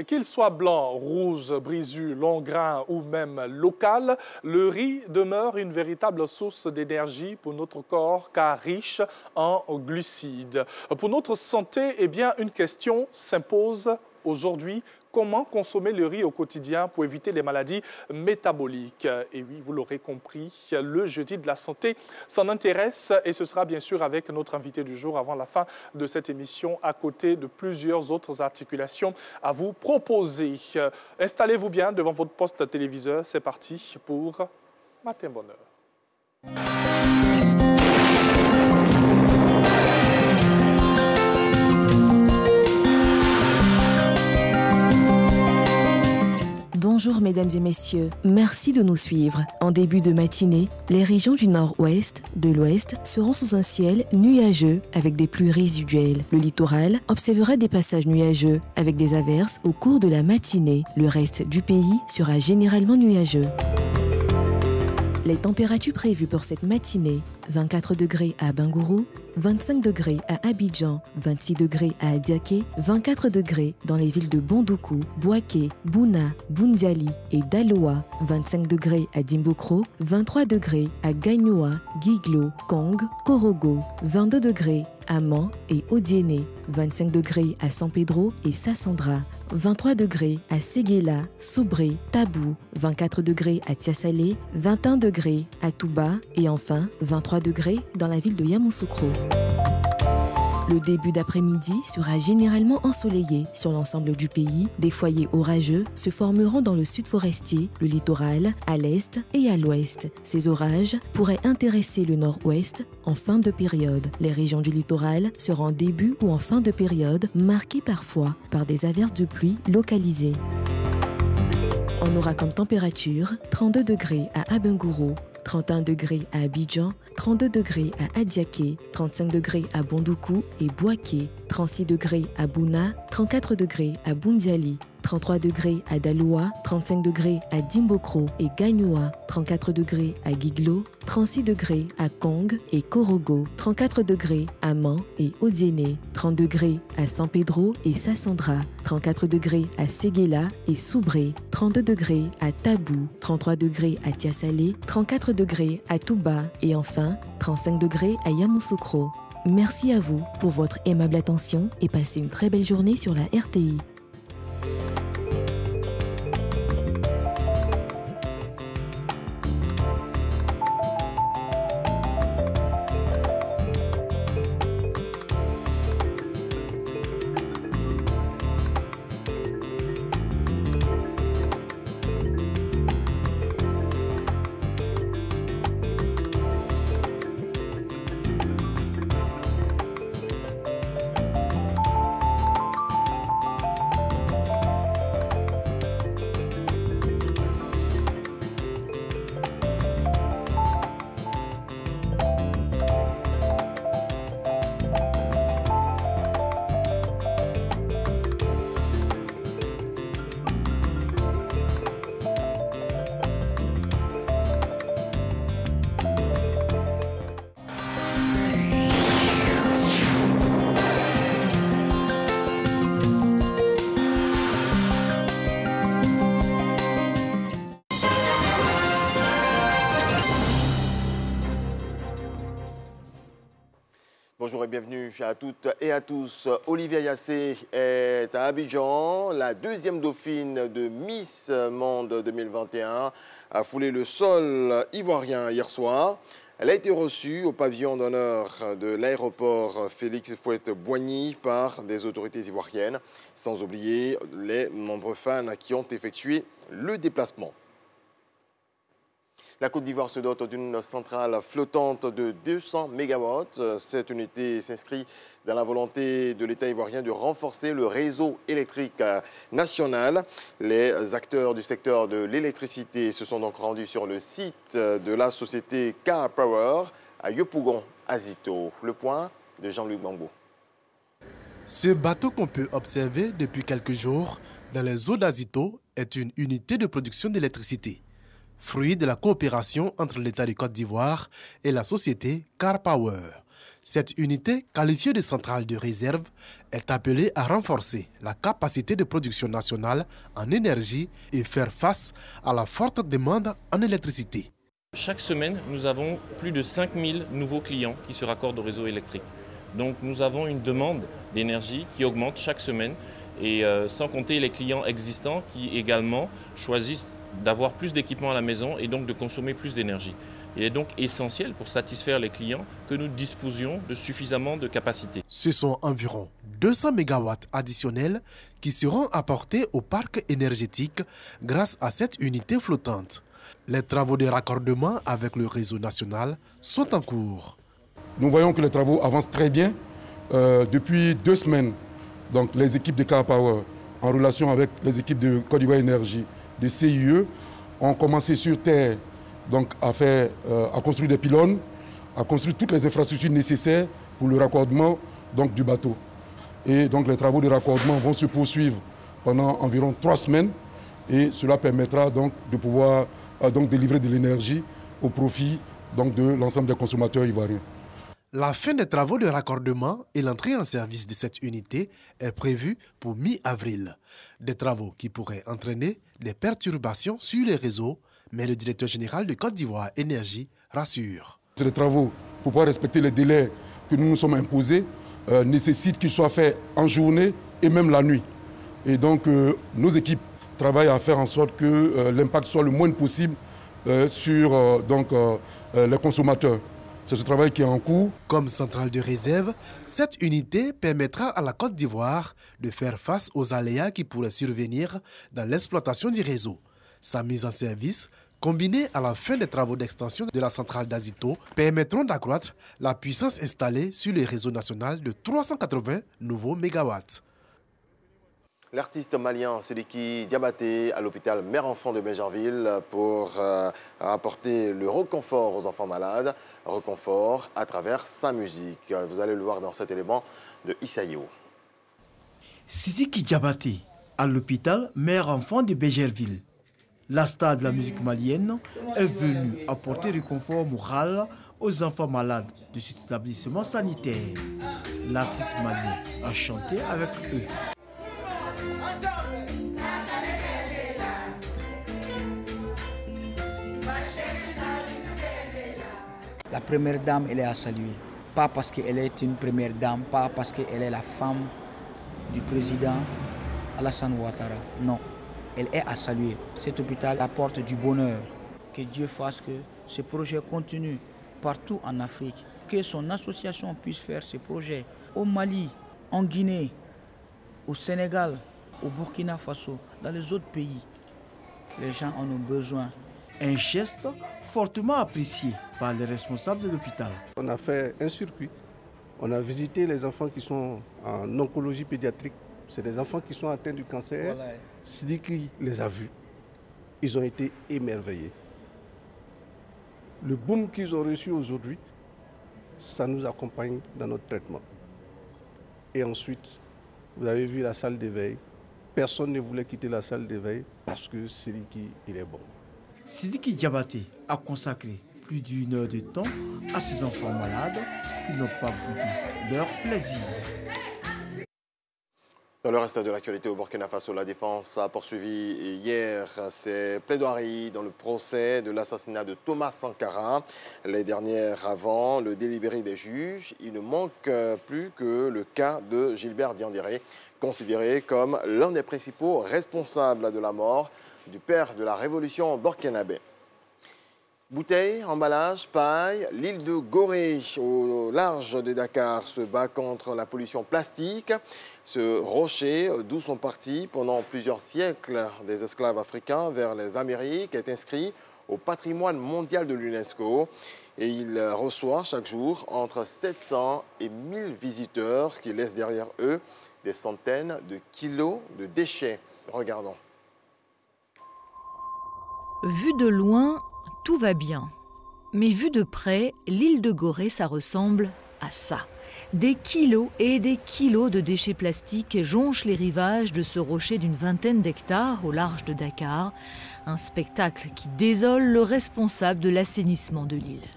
Qu'il soit blanc, rouge, brissu, long grain ou même local, le riz demeure une véritable source d'énergie pour notre corps car riche en glucides. Pour notre santé, eh bien, une question s'impose aujourd'hui. Comment consommer le riz au quotidien pour éviter les maladies métaboliques? Et oui, vous l'aurez compris, le jeudi de la santé s'en intéresse et ce sera bien sûr avec notre invité du jour avant la fin de cette émission, à côté de plusieurs autres articulations à vous proposer. Installez-vous bien devant votre poste téléviseur. C'est parti pour Matin Bonheur. Bonjour mesdames et messieurs, merci de nous suivre. En début de matinée, les régions du nord-ouest, de l'ouest seront sous un ciel nuageux avec des pluies résiduelles. Le littoral observera des passages nuageux avec des averses au cours de la matinée. Le reste du pays sera généralement nuageux. Les températures prévues pour cette matinée, 24 degrés à Bingourou, 25 degrés à Abidjan, 26 degrés à Adiaké, 24 degrés dans les villes de Bondoukou, Bouaké, Bouna, Boundiali et Daloa, 25 degrés à Dimbokro, 23 degrés à Gagnoa, Guiglo, Kong, Korogo, 22 degrés à Man et Odiéné, 25 degrés à San Pedro et Sassandra, 23 degrés à Séguéla, Soubré, Tabou, 24 degrés à Tiasalé, 21 degrés à Touba et enfin 23 degrés dans la ville de Yamoussoukro. Le début d'après-midi sera généralement ensoleillé sur l'ensemble du pays. Des foyers orageux se formeront dans le sud forestier, le littoral, à l'est et à l'ouest. Ces orages pourraient intéresser le nord-ouest en fin de période. Les régions du littoral seront en début ou en fin de période, marquées parfois par des averses de pluie localisées. On aura comme température 32 degrés à Abingourou, 31 degrés à Abidjan, 32 degrés à Adiaké, 35 degrés à Bondoukou et Bouaké, 36 degrés à Bouna, 34 degrés à Boundiali, 33 degrés à Daloa, 35 degrés à Dimbokro et Gagnoa, 34 degrés à Guiglo, 36 degrés à Kong et Korogo, 34 degrés à Man et Odiéné, 30 degrés à San Pedro et Sassandra, 34 degrés à Séguéla et Soubré, 32 degrés à Tabou, 33 degrés à Tiasalé, 34 degrés à Touba et enfin 35 degrés à Yamoussoukro. Merci à vous pour votre aimable attention et passez une très belle journée sur la RTI. Bonjour et bienvenue à toutes et à tous. Olivia Yassé est à Abidjan. La deuxième dauphine de Miss Monde 2021 a foulé le sol ivoirien hier soir. Elle a été reçue au pavillon d'honneur de l'aéroport Félix Houphouët-Boigny par des autorités ivoiriennes, sans oublier les nombreux fans qui ont effectué le déplacement. La Côte d'Ivoire se dote d'une centrale flottante de 200 MW. Cette unité s'inscrit dans la volonté de l'État ivoirien de renforcer le réseau électrique national. Les acteurs du secteur de l'électricité se sont donc rendus sur le site de la société Car Power à Yopougon, Azito. Le point de Jean-Luc Bambo. Ce bateau qu'on peut observer depuis quelques jours dans les eaux d'Azito est une unité de production d'électricité, fruit de la coopération entre l'État de Côte d'Ivoire et la société Car Power. Cette unité, qualifiée de centrale de réserve, est appelée à renforcer la capacité de production nationale en énergie et faire face à la forte demande en électricité. Chaque semaine, nous avons plus de 5000 nouveaux clients qui se raccordent au réseau électrique. Donc nous avons une demande d'énergie qui augmente chaque semaine et sans compter les clients existants qui également choisissent d'avoir plus d'équipements à la maison et donc de consommer plus d'énergie. Il est donc essentiel pour satisfaire les clients que nous disposions de suffisamment de capacité. Ce sont environ 200 MW additionnels qui seront apportés au parc énergétique grâce à cette unité flottante. Les travaux de raccordement avec le réseau national sont en cours. Nous voyons que les travaux avancent très bien. Depuis 2 semaines, donc, les équipes de Car Power, en relation avec les équipes de Côte d'Ivoire Énergie, de CIE, ont commencé sur terre donc, à construire des pylônes, à construire toutes les infrastructures nécessaires pour le raccordement donc, du bateau. Et donc les travaux de raccordement vont se poursuivre pendant environ 3 semaines et cela permettra donc de pouvoir donc, délivrer de l'énergie au profit donc, de l'ensemble des consommateurs ivoiriens. La fin des travaux de raccordement et l'entrée en service de cette unité est prévue pour mi-avril. Des travaux qui pourraient entraîner des perturbations sur les réseaux, mais le directeur général de Côte d'Ivoire Énergie rassure. Ces travaux, pour pouvoir respecter les délais que nous nous sommes imposés, nécessitent qu'ils soient faits en journée et même la nuit. Et donc nos équipes travaillent à faire en sorte que l'impact soit le moins possible sur les consommateurs. C'est ce travail qui est en cours. Comme centrale de réserve, cette unité permettra à la Côte d'Ivoire de faire face aux aléas qui pourraient survenir dans l'exploitation du réseau. Sa mise en service, combinée à la fin des travaux d'extension de la centrale d'Azito, permettront d'accroître la puissance installée sur le réseau national de 380 nouveaux mégawatts. L'artiste malien Sidiki Diabaté à l'hôpital Mère-Enfant de Béjerville pour apporter le réconfort aux enfants malades, réconfort à travers sa musique. Vous allez le voir dans cet élément de Issaïo. Sidiki Diabaté à l'hôpital Mère-Enfant de Béjerville. La star de la musique malienne est venue apporter réconfort moral aux enfants malades de cet établissement sanitaire. L'artiste malien a chanté avec eux. La première dame, elle est à saluer. Pas parce qu'elle est une première dame, pas parce qu'elle est la femme du président Alassane Ouattara. Non, elle est à saluer. Cet hôpital apporte du bonheur. Que Dieu fasse que ce projet continue partout en Afrique. Que son association puisse faire ce projet au Mali, en Guinée, au Sénégal, au Burkina Faso, dans les autres pays. Les gens en ont besoin. Un geste fortement apprécié par les responsables de l'hôpital. On a fait un circuit. On a visité les enfants qui sont en oncologie pédiatrique. C'est des enfants qui sont atteints du cancer. Voilà. Sidiki les a vus. Ils ont été émerveillés. Le boom qu'ils ont reçu aujourd'hui, ça nous accompagne dans notre traitement. Et ensuite, vous avez vu la salle d'éveil. Personne ne voulait quitter la salle d'éveil parce que Sidiki, il est bon. Sidiki Diabaté a consacré plus d'1 heure de temps à ces enfants malades qui n'ont pas boudé leur plaisir. Dans le reste de l'actualité au Burkina Faso, la défense a poursuivi hier ses plaidoiries dans le procès de l'assassinat de Thomas Sankara. Les dernières avant le délibéré des juges, il ne manque plus que le cas de Gilbert Diendéré, considéré comme l'un des principaux responsables de la mort du père de la révolution burkinabé. Bouteilles, emballages, paille, l'île de Gorée, au large de Dakar, se bat contre la pollution plastique. Ce rocher, d'où sont partis pendant plusieurs siècles des esclaves africains vers les Amériques, est inscrit au patrimoine mondial de l'UNESCO. Et il reçoit chaque jour entre 700 et 1000 visiteurs qui laissent derrière eux des centaines de kilos de déchets. Regardons. Vu de loin, tout va bien. Mais vu de près, l'île de Gorée, ça ressemble à ça. Des kilos et des kilos de déchets plastiques jonchent les rivages de ce rocher d'une vingtaine d'hectares au large de Dakar. Un spectacle qui désole le responsable de l'assainissement de l'île.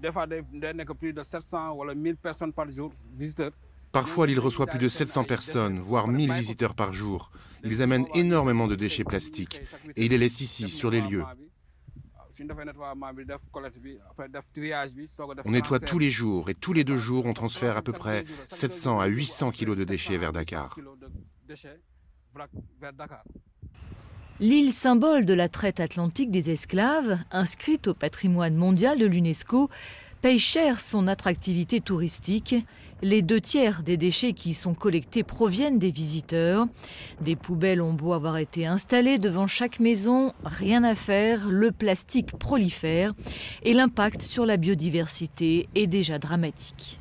des fois, il y a plus de 700 ou 1000 personnes par jour, visiteurs. Parfois, l'île reçoit plus de 700 personnes, voire 1000 visiteurs par jour. Ils amènent énormément de déchets plastiques et ils les laissent ici, sur les lieux. On nettoie tous les jours et tous les 2 jours, on transfère à peu près 700 à 800 kilos de déchets vers Dakar. L'île symbole de la traite atlantique des esclaves, inscrite au patrimoine mondial de l'UNESCO, paye cher son attractivité touristique. Les 2/3 des déchets qui y sont collectés proviennent des visiteurs. Des poubelles ont beau avoir été installées devant chaque maison, rien à faire, le plastique prolifère et l'impact sur la biodiversité est déjà dramatique.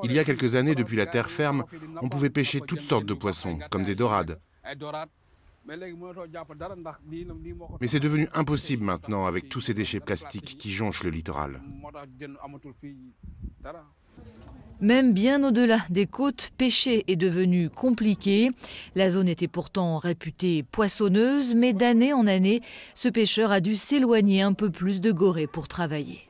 Il y a quelques années, depuis la terre ferme, on pouvait pêcher toutes sortes de poissons, comme des dorades. Mais c'est devenu impossible maintenant avec tous ces déchets plastiques qui jonchent le littoral. Même bien au-delà des côtes, pêcher est devenu compliqué. La zone était pourtant réputée poissonneuse, mais d'année en année, ce pêcheur a dû s'éloigner un peu plus de Gorée pour travailler.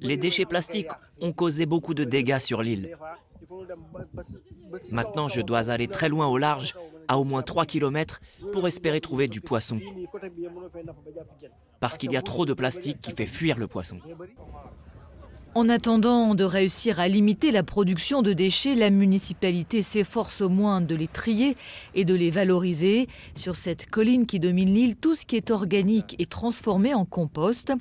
Les déchets plastiques ont causé beaucoup de dégâts sur l'île. Maintenant, je dois aller très loin au large, à au moins 3 km, pour espérer trouver du poisson. Parce qu'il y a trop de plastique qui fait fuir le poisson. En attendant de réussir à limiter la production de déchets, la municipalité s'efforce au moins de les trier et de les valoriser. Sur cette colline qui domine l'île, tout ce qui est organique est transformé en compost.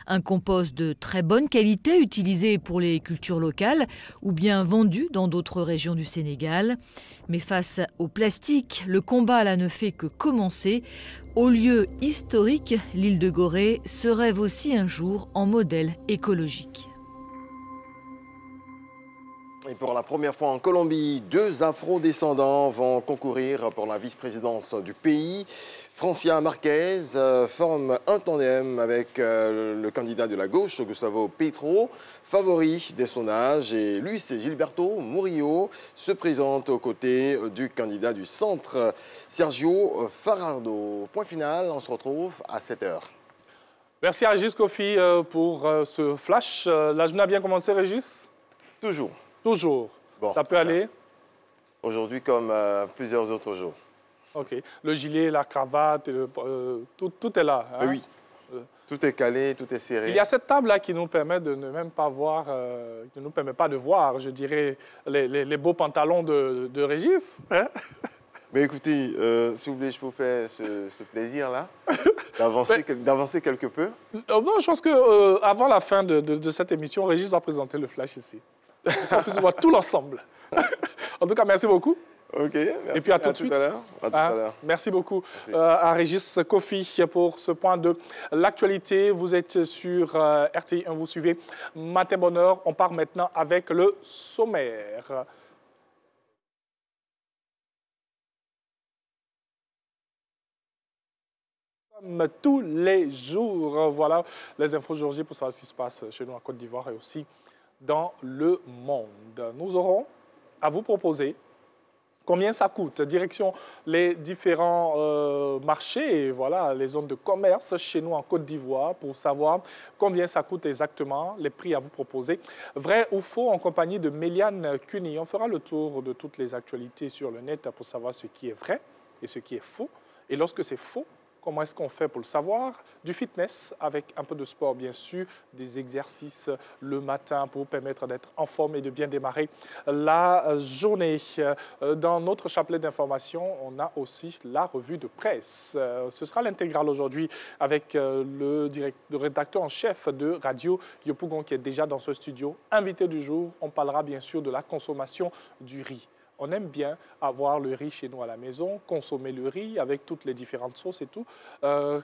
Un compost de très bonne qualité utilisé pour les cultures locales ou bien vendu dans d'autres régions du Sénégal. Mais face au plastique, le combat là ne fait que commencer. Au lieu historique, l'île de Gorée se rêve aussi un jour en modèle écologique. Et pour la première fois en Colombie, 2 afro-descendants vont concourir pour la vice-présidence du pays. Francia Marquez forme un tandem avec le candidat de la gauche, Gustavo Petro, favori des sondages. Et Luis Gilberto Murillo se présente aux côtés du candidat du centre, Sergio Fajardo. Point final, on se retrouve à 7 h. Merci à Régis Kofi pour ce flash. La journée a bien commencé, Régis? Toujours. Toujours. Bon, ça peut aller? Aujourd'hui comme plusieurs autres jours. OK. Le gilet, la cravate, tout est là. Hein? Oui. Tout est calé, tout est serré. Il y a cette table-là qui nous permet de ne même pas voir, qui ne nous permet pas de voir, je dirais, les beaux pantalons de Régis. Hein? Mais écoutez, si vous voulez, je vous fais ce plaisir-là d'avancer quelque peu. Non, je pense qu'avant la fin de cette émission, Régis va présenter le flash ici. On puisse voir tout l'ensemble. En tout cas, merci beaucoup. OK, merci. Et puis à tout de suite. À tout à l'heure. Merci beaucoup à Régis Kofi pour ce point de l'actualité. Vous êtes sur RTI 1, vous suivez Matin Bonheur. On part maintenant avec le sommaire. Comme tous les jours, voilà les infos aujourd'hui pour savoir ce qui se passe chez nous en Côte d'Ivoire et aussi dans le monde. Nous aurons à vous proposer combien ça coûte, direction les différents marchés, voilà, les zones de commerce chez nous en Côte d'Ivoire pour savoir combien ça coûte exactement, les prix à vous proposer. Vrai ou faux, en compagnie de Méliane Cuny. On fera le tour de toutes les actualités sur le net pour savoir ce qui est vrai et ce qui est faux. Et lorsque c'est faux, comment est-ce qu'on fait pour le savoir? Du fitness avec un peu de sport, bien sûr, des exercices le matin pour permettre d'être en forme et de bien démarrer la journée. Dans notre chapelet d'informations, on a aussi la revue de presse. Ce sera l'intégrale aujourd'hui avec le rédacteur en chef de Radio Yopougon qui est déjà dans ce studio. Invité du jour, on parlera bien sûr de la consommation du riz. On aime bien avoir le riz chez nous à la maison, consommer le riz avec toutes les différentes sauces et tout.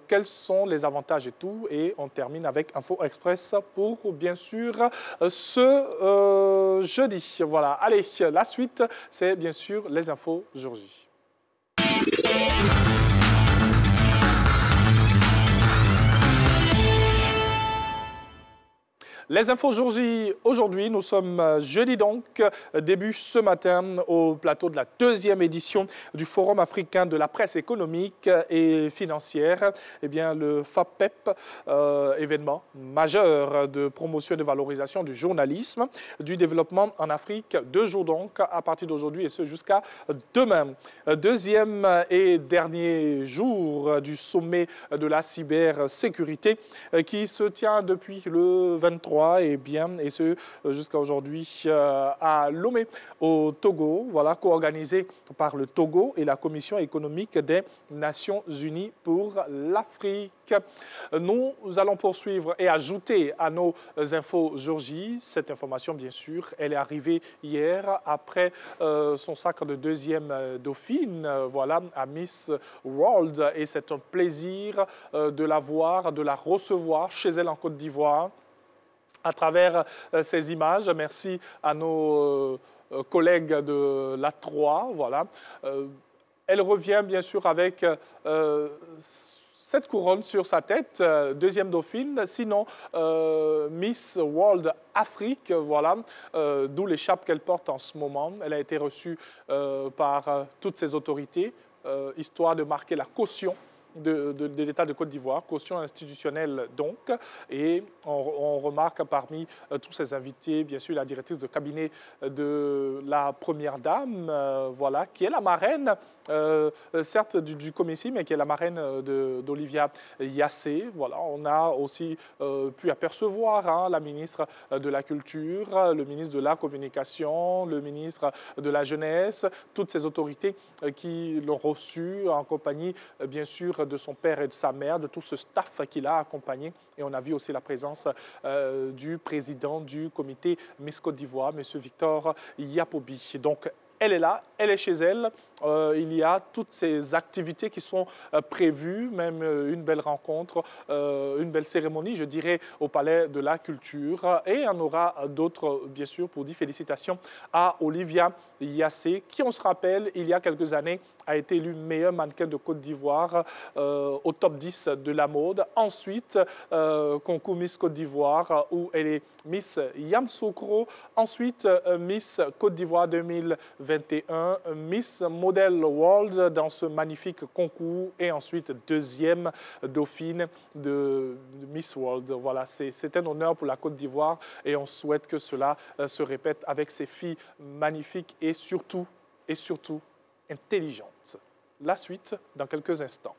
Quels sont les avantages et tout? Et on termine avec Info Express pour, bien sûr, ce jeudi. Voilà, allez, la suite, c'est bien sûr les infos jour J. Les infos jour J, aujourd'hui, nous sommes jeudi donc, début ce matin au plateau de la deuxième édition du Forum africain de la presse économique et financière. Eh bien, le FAPEP, événement majeur de promotion et de valorisation du journalisme, du développement en Afrique, 2 jours donc, à partir d'aujourd'hui et ce jusqu'à demain. Deuxième et dernier jour du sommet de la cybersécurité qui se tient depuis le 23 et ce jusqu'à aujourd'hui à Lomé au Togo, voilà, co-organisé par le Togo et la Commission économique des Nations Unies pour l'Afrique. Nous allons poursuivre et ajouter à nos infos jour J. Cette information, bien sûr, elle est arrivée hier après son sacre de deuxième dauphine, voilà, à Miss World. Et c'est un plaisir de la voir, de la recevoir chez elle en Côte d'Ivoire à travers ces images. Merci à nos collègues de l'A3. Voilà. Elle revient bien sûr avec cette couronne sur sa tête, deuxième dauphine, sinon Miss World Afrique, voilà, d'où l'écharpe qu'elle porte en ce moment. Elle a été reçue par toutes ses autorités, histoire de marquer la caution de l'État de Côte d'Ivoire, caution institutionnelle donc, et on remarque parmi tous ces invités, bien sûr, la directrice de cabinet de la Première Dame, voilà, qui est la marraine, certes du commissaire, mais qui est la marraine d'Olivia Yassé. Voilà, on a aussi pu apercevoir la ministre de la Culture, le ministre de la Communication, le ministre de la Jeunesse, toutes ces autorités qui l'ont reçu en compagnie, bien sûr, de son père et de sa mère, de tout ce staff qui l'a accompagné. Et on a vu aussi la présence du président du comité Miss Côte d'Ivoire, M. Victor Yapobi. Donc, elle est là, elle est chez elle. Il y a toutes ces activités qui sont prévues, même une belle rencontre, une belle cérémonie, je dirais, au Palais de la Culture. Et on aura d'autres, bien sûr, pour dire félicitations à Olivia Yassé, qui, on se rappelle, il y a quelques années, a été élue meilleure mannequin de Côte d'Ivoire au top 10 de la mode. Ensuite, concours Miss Côte d'Ivoire, où elle est Miss Yamsoukro. Ensuite, Miss Côte d'Ivoire 2021, Miss Model World dans ce magnifique concours. Et ensuite, deuxième dauphine de Miss World. Voilà, c'est un honneur pour la Côte d'Ivoire et on souhaite que cela se répète avec ces filles magnifiques et surtout intelligente. La suite dans quelques instants.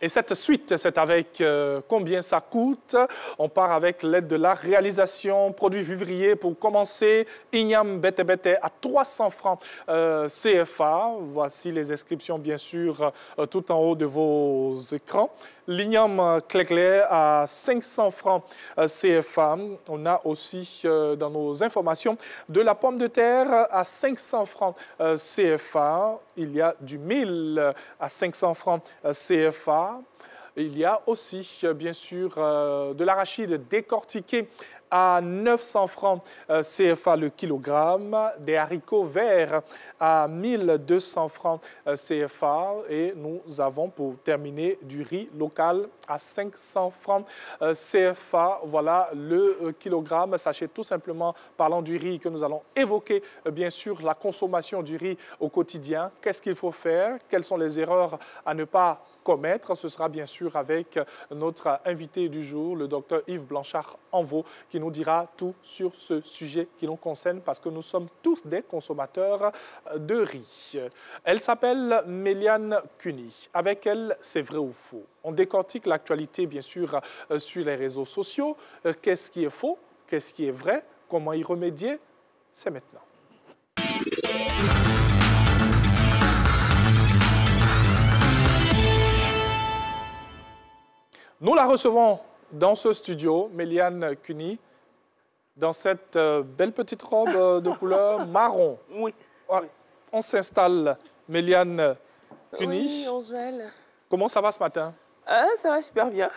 Et cette suite, c'est avec combien ça coûte. On part avec l'aide de la réalisation. Produit vivrier pour commencer. Ignam Bete Bete à 300 francs CFA. Voici les inscriptions, bien sûr, tout en haut de vos écrans. L'igname Clé à 500 francs CFA. On a aussi dans nos informations de la pomme de terre à 500 francs CFA. Il y a du mil à 500 francs CFA. Il y a aussi, bien sûr, de l'arachide décortiqué à 900 francs CFA le kilogramme, des haricots verts à 1200 francs CFA et nous avons pour terminer du riz local à 500 francs CFA. Voilà le kilogramme. Sachez tout simplement, parlant du riz, que nous allons évoquer bien sûr la consommation du riz au quotidien. Qu'est-ce qu'il faut faire? Quelles sont les erreurs à ne pas commettre? Ce sera bien sûr avec notre invité du jour, le docteur Yves Blanchard-Envaux, qui nous dira tout sur ce sujet qui nous concerne parce que nous sommes tous des consommateurs de riz. Elle s'appelle Méliane Cuny. Avec elle, c'est vrai ou faux? On décortique l'actualité, bien sûr, sur les réseaux sociaux. Qu'est-ce qui est faux? Qu'est-ce qui est vrai? Comment y remédier? C'est maintenant. Nous la recevons dans ce studio, Méliane Cuny, dans cette belle petite robe de couleur marron. Oui. On s'installe, Méliane Cuny. Oui, Angèle. Comment ça va ce matin? Ça va super bien.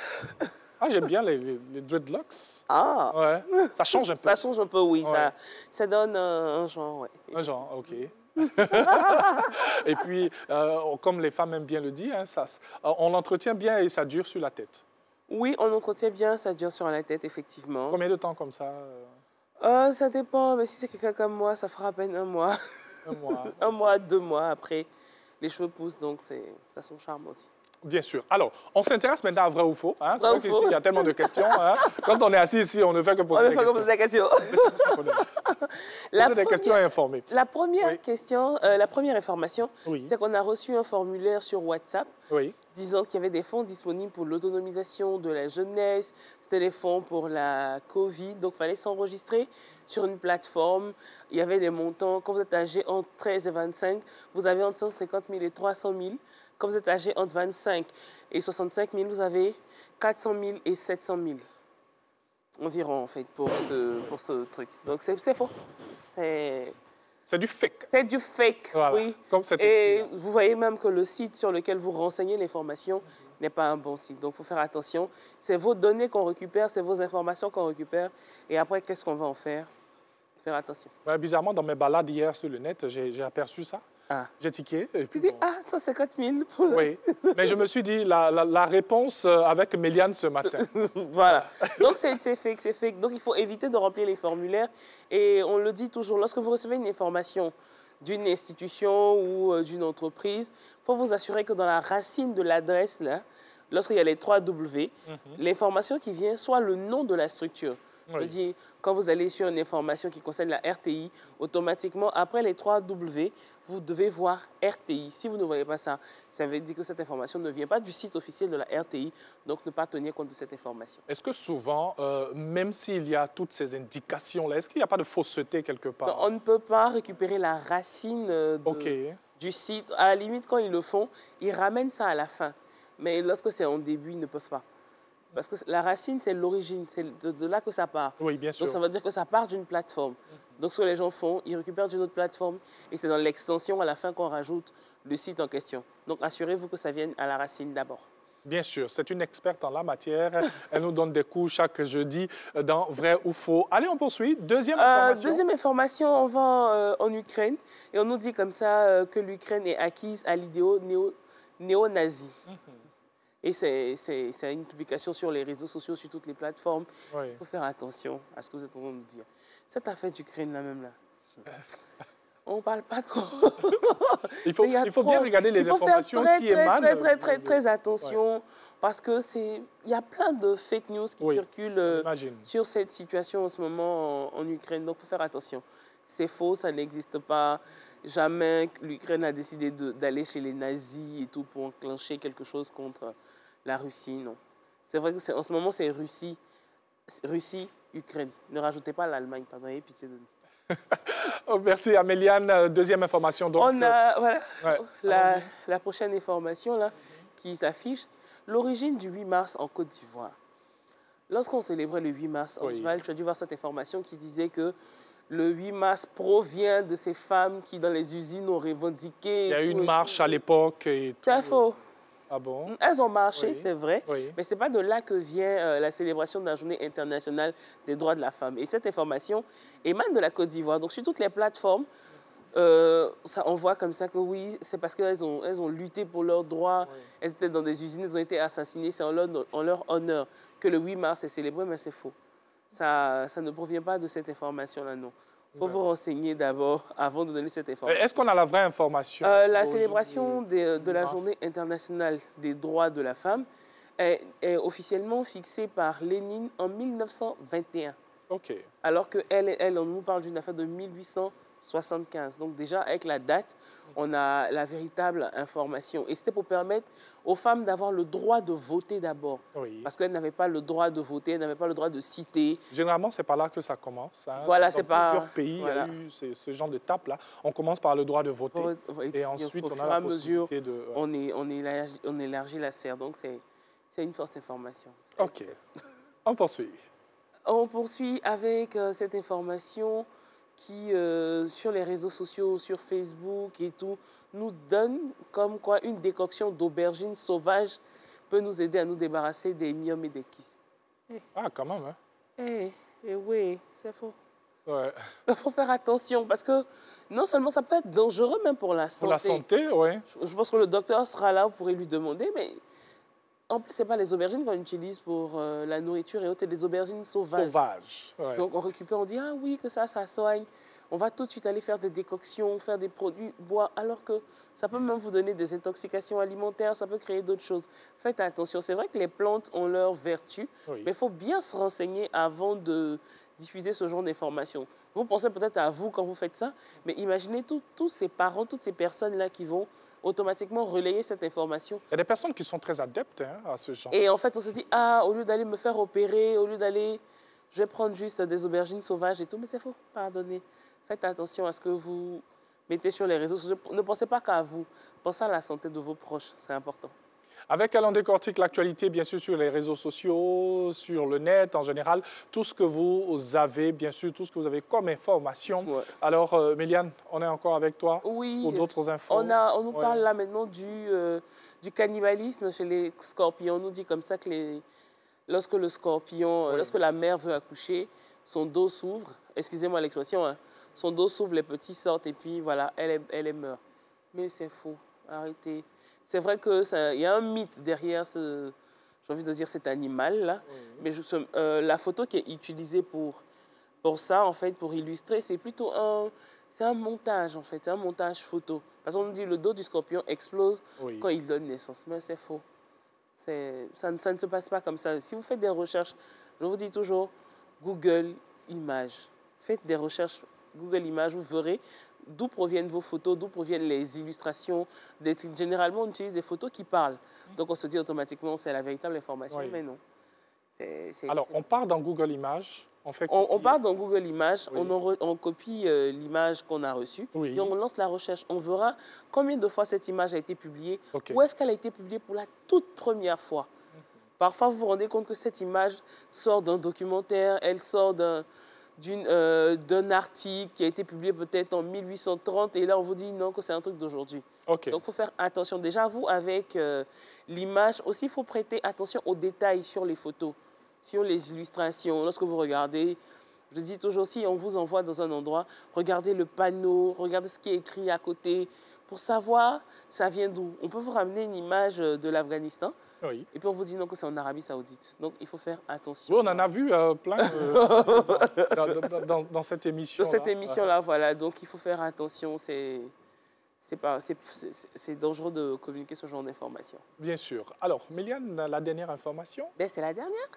Ah, j'aime bien les dreadlocks. Ah. Ouais. Ça change un peu. Ça change un peu, oui. Ouais. Ça donne un genre, ouais. Un genre, OK. Et puis, comme les femmes aiment bien le dire, hein, on l'entretient bien et ça dure sur la tête. Oui, on entretient bien, ça dure sur la tête, effectivement. Combien de temps comme ça Ça dépend, mais si c'est quelqu'un comme moi, ça fera à peine 1 mois. 1 mois. 1 mois, 2 mois après, les cheveux poussent, donc ça a son charme aussi. Bien sûr. Alors, on s'intéresse maintenant à vrai ou faux. Hein? Vrai ou faux? Il y a tellement de questions. Hein? Quand on est assis ici, on ne fait que poser des questions. Poser des questions et informer. La première question, la première information, c'est qu'on a reçu un formulaire sur WhatsApp disant qu'il y avait des fonds disponibles pour l'autonomisation de la jeunesse. C'était des fonds pour la Covid. Donc, il fallait s'enregistrer sur une plateforme. Il y avait des montants. Quand vous êtes âgé entre 13 et 25, vous avez entre 150 000 et 300 000. Quand vous êtes âgé entre 25 et 65 000, vous avez 400 000 et 700 000 environ, en fait, pour ce truc. Donc, c'est faux. C'est du fake. C'est du fake, voilà. Oui. Et vous voyez même que le site sur lequel vous renseignez l'information n'est pas un bon site. Donc, il faut faire attention. C'est vos données qu'on récupère, c'est vos informations qu'on récupère. Et après, qu'est-ce qu'on va en faire? Faire attention. Ouais, bizarrement, dans mes balades hier sur le net, j'ai aperçu ça. J'ai tiqué. Et puis, tu dis, 150 000 pour... Oui, mais je me suis dit, la réponse avec Méliane ce matin. Voilà. Donc, c'est fake, c'est fake. Donc, il faut éviter de remplir les formulaires. Et on le dit toujours, lorsque vous recevez une information d'une institution ou d'une entreprise, il faut vous assurer que dans la racine de l'adresse, là, lorsqu'il y a les 3 W, l'information qui vient soit le nom de la structure. Je dis, quand vous allez sur une information qui concerne la RTI, automatiquement, après les 3 W, vous devez voir RTI. Si vous ne voyez pas ça, ça veut dire que cette information ne vient pas du site officiel de la RTI, donc ne pas tenir compte de cette information. Est-ce que souvent, même s'il y a toutes ces indications-là, est-ce qu'il n'y a pas de fausseté quelque part? Non, on ne peut pas récupérer la racine du site. À la limite, quand ils le font, ils ramènent ça à la fin. Mais lorsque c'est en début, ils ne peuvent pas. Parce que la racine, c'est l'origine, c'est de là que ça part. Oui, bien sûr. Donc, ça veut dire que ça part d'une plateforme. Donc, ce que les gens font, ils récupèrent d'une autre plateforme et c'est dans l'extension à la fin qu'on rajoute le site en question. Donc, assurez-vous que ça vienne à la racine d'abord. Bien sûr, c'est une experte en la matière. Elle nous donne des cours chaque jeudi dans Vrai ou Faux. Allez, on poursuit. Deuxième information. Deuxième information, on va en Ukraine et on nous dit comme ça que l'Ukraine est acquise à l'idéo néo-nazi. Et c'est une publication sur les réseaux sociaux, sur toutes les plateformes. Il faut faire attention à ce que vous êtes en train de nous dire. Cette affaire d'Ukraine, là même, là, on ne parle pas trop. Il faut bien regarder les informations qui émanent. Il faut faire très attention parce qu'il y a plein de fake news qui circulent sur cette situation en ce moment en Ukraine. Donc, il faut faire attention. C'est faux, ça n'existe pas. Jamais l'Ukraine a décidé d'aller chez les nazis et tout pour enclencher quelque chose contre la Russie, non. C'est vrai qu'en ce moment, c'est Russie, Ukraine. Ne rajoutez pas l'Allemagne, pardon, et pitié de nous. Oh, merci Améliane. Deuxième information. Donc, on a la prochaine information là, qui s'affiche. L'origine du 8 mars en Côte d'Ivoire. Lorsqu'on célébrait le 8 mars, tu as dû voir cette information qui disait que le 8 mars provient de ces femmes qui, dans les usines, ont revendiqué... Il y a eu une marche à l'époque. C'est faux. Ah bon? Elles ont marché, c'est vrai, mais ce n'est pas de là que vient la célébration de la Journée internationale des droits de la femme. Et cette information émane de la Côte d'Ivoire. Donc, sur toutes les plateformes, on voit comme ça que oui, c'est parce qu'elles ont lutté pour leurs droits. Elles étaient dans des usines, elles ont été assassinées. C'est en leur honneur que le 8 mars est célébré, mais c'est faux. Ça ne provient pas de cette information-là, non. Il faut vous renseigner d'abord avant de donner cette information. Est-ce qu'on a la vraie information? La célébration de la Journée internationale des droits de la femme est officiellement fixée par Lénine en 1921. OK. Alors qu'elle, on nous parle d'une affaire de 1875. Donc déjà, avec la date, on a la véritable information. Et c'était pour permettre aux femmes d'avoir le droit de voter d'abord. Parce qu'elles n'avaient pas le droit de voter, elles n'avaient pas le droit de citer. Généralement, c'est par là que ça commence. Hein. Voilà, dans plusieurs pays, il y a eu ce genre d'étape-là. On commence par le droit de voter. Et ensuite, on a la possibilité de... On élargit la sphère. Donc, c'est une forte information. OK. On poursuit. On poursuit avec cette information qui, sur les réseaux sociaux, sur Facebook et tout, nous donne comme quoi une décoction d'aubergines sauvages peut nous aider à nous débarrasser des myomes et des kystes. Ah, quand même, hein? Oui, c'est faux. Ouais. Il faut faire attention parce que non seulement ça peut être dangereux même pour la santé. Pour la santé, oui. Je pense que le docteur sera là, vous pourrez lui demander, mais en plus, ce n'est pas les aubergines qu'on utilise pour la nourriture et autres, c'est des aubergines sauvages. Sauvages, ouais. Donc on récupère, on dit, ah oui, que ça soigne. On va tout de suite aller faire des décoctions, faire des produits bois, alors que ça peut même vous donner des intoxications alimentaires, ça peut créer d'autres choses. Faites attention. C'est vrai que les plantes ont leurs vertus, oui. mais il faut bien se renseigner avant de diffuser ce genre d'informations. Vous pensez peut-être à vous quand vous faites ça, mais imaginez tous ces parents, toutes ces personnes-là qui vont automatiquement relayer cette information. Il y a des personnes qui sont très adeptes à ce genre. Et en fait, on se dit, ah, au lieu d'aller me faire opérer, au lieu d'aller, je vais prendre juste des aubergines sauvages et tout, mais c'est faux, pardonnez. Faites attention à ce que vous mettez sur les réseaux sociaux. Ne pensez pas qu'à vous, pensez à la santé de vos proches, c'est important. Avec elle, on décortique l'actualité, bien sûr, sur les réseaux sociaux, sur le net en général, tout ce que vous avez, bien sûr, tout ce que vous avez comme information. Ouais. Alors, Méliane, on est encore avec toi pour d'autres infos. On nous parle là maintenant du cannibalisme chez les scorpions. On nous dit comme ça que lorsque le scorpion, lorsque la mère veut accoucher, son dos s'ouvre, excusez-moi l'expression, hein, son dos s'ouvre, les petits sortent et puis voilà, elle meurt. Mais c'est faux, arrêtez. C'est vrai qu'il y a un mythe derrière j'ai envie de dire cet animal-là, mais la photo qui est utilisée pour ça, en fait, pour illustrer, c'est plutôt un montage, en fait, c'est un montage photo. Parce qu'on nous dit que le dos du scorpion explose quand il donne naissance, mais c'est faux. Ça ne se passe pas comme ça. Si vous faites des recherches, je vous dis toujours, Google Images. Faites des recherches Google Images, vous verrez d'où proviennent vos photos, d'où proviennent les illustrations. Généralement, on utilise des photos qui parlent. Donc, on se dit automatiquement c'est la véritable information, mais non. Alors, on part dans Google Images. On part dans Google Images, on copie l'image qu'on a reçue et on lance la recherche. On verra combien de fois cette image a été publiée, où est-ce qu'elle a été publiée pour la toute première fois. Parfois, vous vous rendez compte que cette image sort d'un documentaire, elle sort d'un article qui a été publié peut-être en 1830 et là, on vous dit non, que c'est un truc d'aujourd'hui. Donc, il faut faire attention. Déjà, vous, avec l'image, aussi, il faut prêter attention aux détails sur les photos, sur les illustrations. Lorsque vous regardez, je dis toujours, si on vous envoie dans un endroit, regardez le panneau, regardez ce qui est écrit à côté pour savoir ça vient d'où. On peut vous ramener une image de l'Afghanistan. Et puis on vous dit non que c'est en Arabie Saoudite. Donc il faut faire attention. Oui, on en a vu plein dans cette émission. Dans cette émission-là, voilà. Donc il faut faire attention. C'est dangereux de communiquer ce genre d'informations. Bien sûr. Alors, Méliane, la dernière information? C'est la dernière.